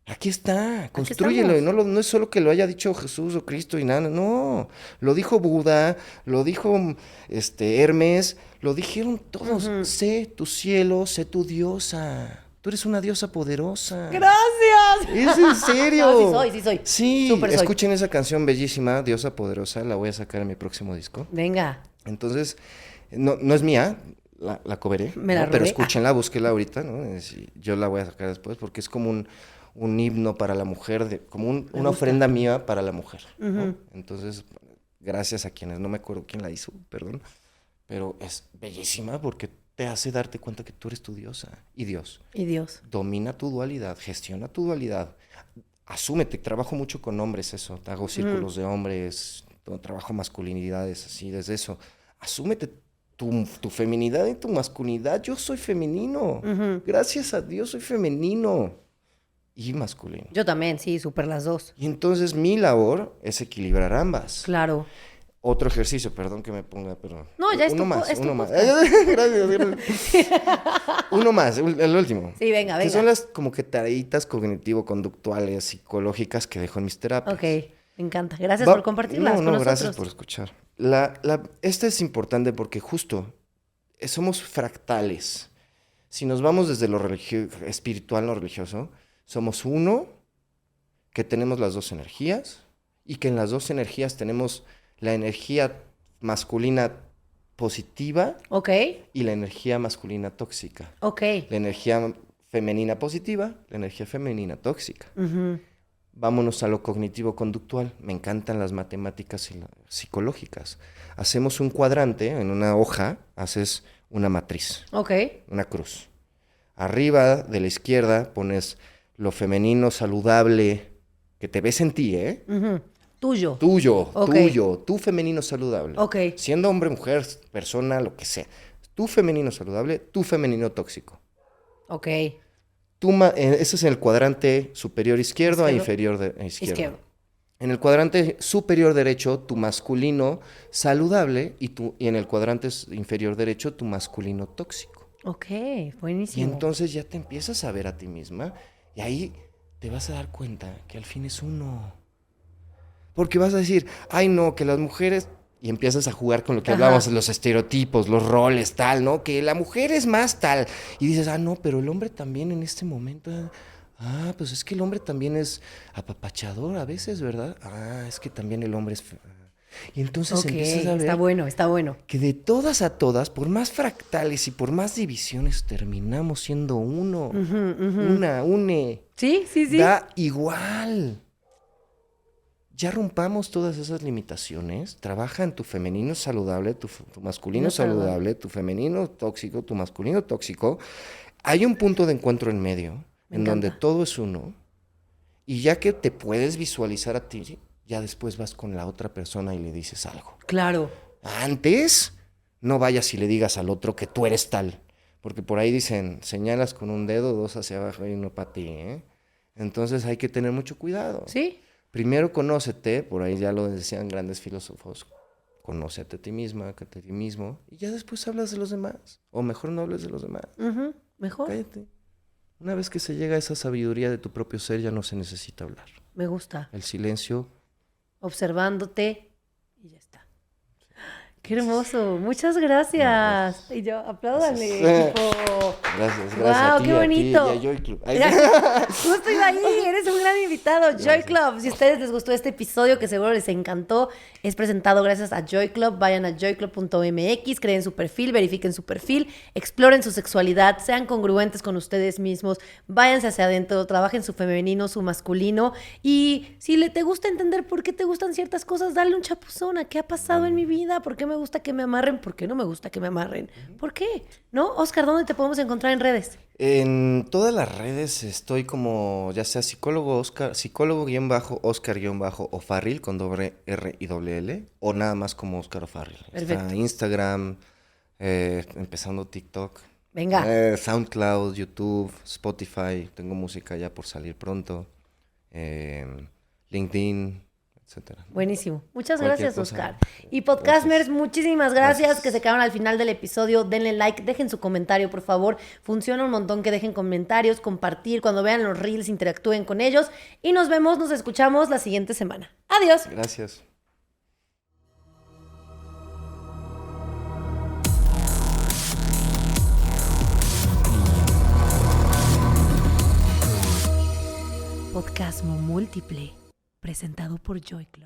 Aquí está, constrúyelo. Y no es solo que lo haya dicho Jesús o Cristo y nada, no. Lo dijo Buda, lo dijo Hermes, lo dijeron todos. Sé tu cielo, sé tu diosa. Tú eres una diosa poderosa. ¡Gracias! ¿Es en serio? No, sí soy. Sí, Súper soy. escuchen esa canción bellísima, Diosa Poderosa, la voy a sacar en mi próximo disco. Venga. Entonces, no es mía, la coveré, Me la ¿no? Pero robé. escúchenla, búsquenla ahorita, ¿no? Yo la voy a sacar después porque es como un himno para la mujer, como una ofrenda mía para la mujer, ¿no? Entonces, gracias a quienes, no me acuerdo quién la hizo, perdón, pero es bellísima porque te hace darte cuenta que tú eres tu diosa y Dios. Y Dios. Domina tu dualidad, gestiona tu dualidad. Asúmete, trabajo mucho con hombres eso, hago círculos de hombres, trabajo masculinidades, así, desde eso. Asúmete tu feminidad y tu masculinidad. Yo soy femenino. Gracias a Dios soy femenino y masculino. Yo también, sí, súper las dos. Y entonces mi labor es equilibrar ambas. Claro. Otro ejercicio, perdón que me ponga, pero... No, ya es uno tu más, es tu uno más. podcast. Gracias. Uno más, el último. Sí, venga. Que son las como que tareitas cognitivo-conductuales, psicológicas que dejo en mis terapias. Ok, me encanta. Gracias por compartirlas con nosotros. Gracias por escuchar. Esta es importante porque justo somos fractales. Si nos vamos desde lo espiritual, lo religioso, somos uno que tenemos las dos energías y que en las dos energías tenemos la energía masculina positiva y la energía masculina tóxica. La energía femenina positiva, la energía femenina tóxica. Vámonos a lo cognitivo-conductual. Me encantan las matemáticas y las psicológicas. Hacemos un cuadrante, en una hoja, haces una matriz. Una cruz. Arriba de la izquierda pones lo femenino saludable que te ves en ti, ¿eh? Tuyo, tu femenino saludable. Siendo hombre, mujer, persona, lo que sea. Tu femenino saludable, tu femenino tóxico. Ese es el cuadrante superior izquierdo a inferior izquierdo. En el cuadrante superior derecho, tu masculino saludable y en el cuadrante inferior derecho, tu masculino tóxico. Buenísimo. Y entonces ya te empiezas a ver a ti misma y ahí te vas a dar cuenta que al fin es uno. Porque vas a decir, ay no, que las mujeres... Y empiezas a jugar con lo que hablábamos, los estereotipos, los roles, tal, ¿no? Que la mujer es más tal. Y dices, no, pero el hombre también en este momento... pues es que el hombre también es apapachador a veces, ¿verdad? Es que también el hombre es... Y entonces empiezas a ver... Está bueno. Que de todas a todas, por más fractales y por más divisiones, terminamos siendo uno. Une. Sí. Sí. Da igual. ya rompamos todas esas limitaciones. Trabaja en tu femenino saludable, tu masculino No saludable, tu femenino tóxico, tu masculino tóxico. Hay un punto de encuentro en medio, Me en donde encanta. todo es uno. Y ya que te puedes visualizar a ti, ya después vas con la otra persona y le dices algo. Claro. Antes, no vayas y le digas al otro que tú eres tal. Porque por ahí dicen, señalas con un dedo, 2 hacia abajo y uno para ti, ¿eh? Entonces hay que tener mucho cuidado. ¿Sí? Primero conócete, por ahí ya lo decían grandes filósofos, conócete a ti misma, a ti mismo, y ya después hablas de los demás. O mejor no hables de los demás. Ujú, mejor. Cállate. Una vez que se llega a esa sabiduría de tu propio ser, ya no se necesita hablar. Me gusta. El silencio. Observándote y ya está. Qué hermoso. Muchas gracias. Y yo, apláudanle, Gracias. equipo. Gracias, Guau, a ti, qué a ti bonito. y a Joy Club. Ay, Justo iba ahí, eres un gran invitado. Joy Gracias. Club, si a ustedes les gustó este episodio, que seguro les encantó, es presentado gracias a Joy Club. Vayan a joyclub.mx, creen su perfil, verifiquen su perfil, exploren su sexualidad, sean congruentes con ustedes mismos, váyanse hacia adentro, trabajen su femenino, su masculino. Y si te gusta entender por qué te gustan ciertas cosas, dale un chapuzón a qué ha pasado en mi vida, por qué me gusta que me amarren, por qué no me gusta que me amarren, por qué, ¿no? Oscar, ¿dónde te podemos encontrar en redes? En todas las redes estoy como, ya sea psicólogo Oscar, psicólogo-Oscar-O'Farrill con doble R y doble L, o nada más como Oscar O'Farrill. Perfecto. Está Instagram, empezando TikTok, Venga. SoundCloud, YouTube, Spotify, tengo música ya por salir pronto, LinkedIn, etcétera. Buenísimo. Muchas Cualquier gracias, cosa. Oscar. Y podcastmers, Gracias. muchísimas gracias, Gracias. que se quedaron al final del episodio. Denle like, dejen su comentario, por favor. Funciona un montón que dejen comentarios, compartir. Cuando vean los reels, interactúen con ellos. Y nos vemos, nos escuchamos la siguiente semana. Adiós. Gracias. Podcasmo Múltiple, presentado por Joy Club.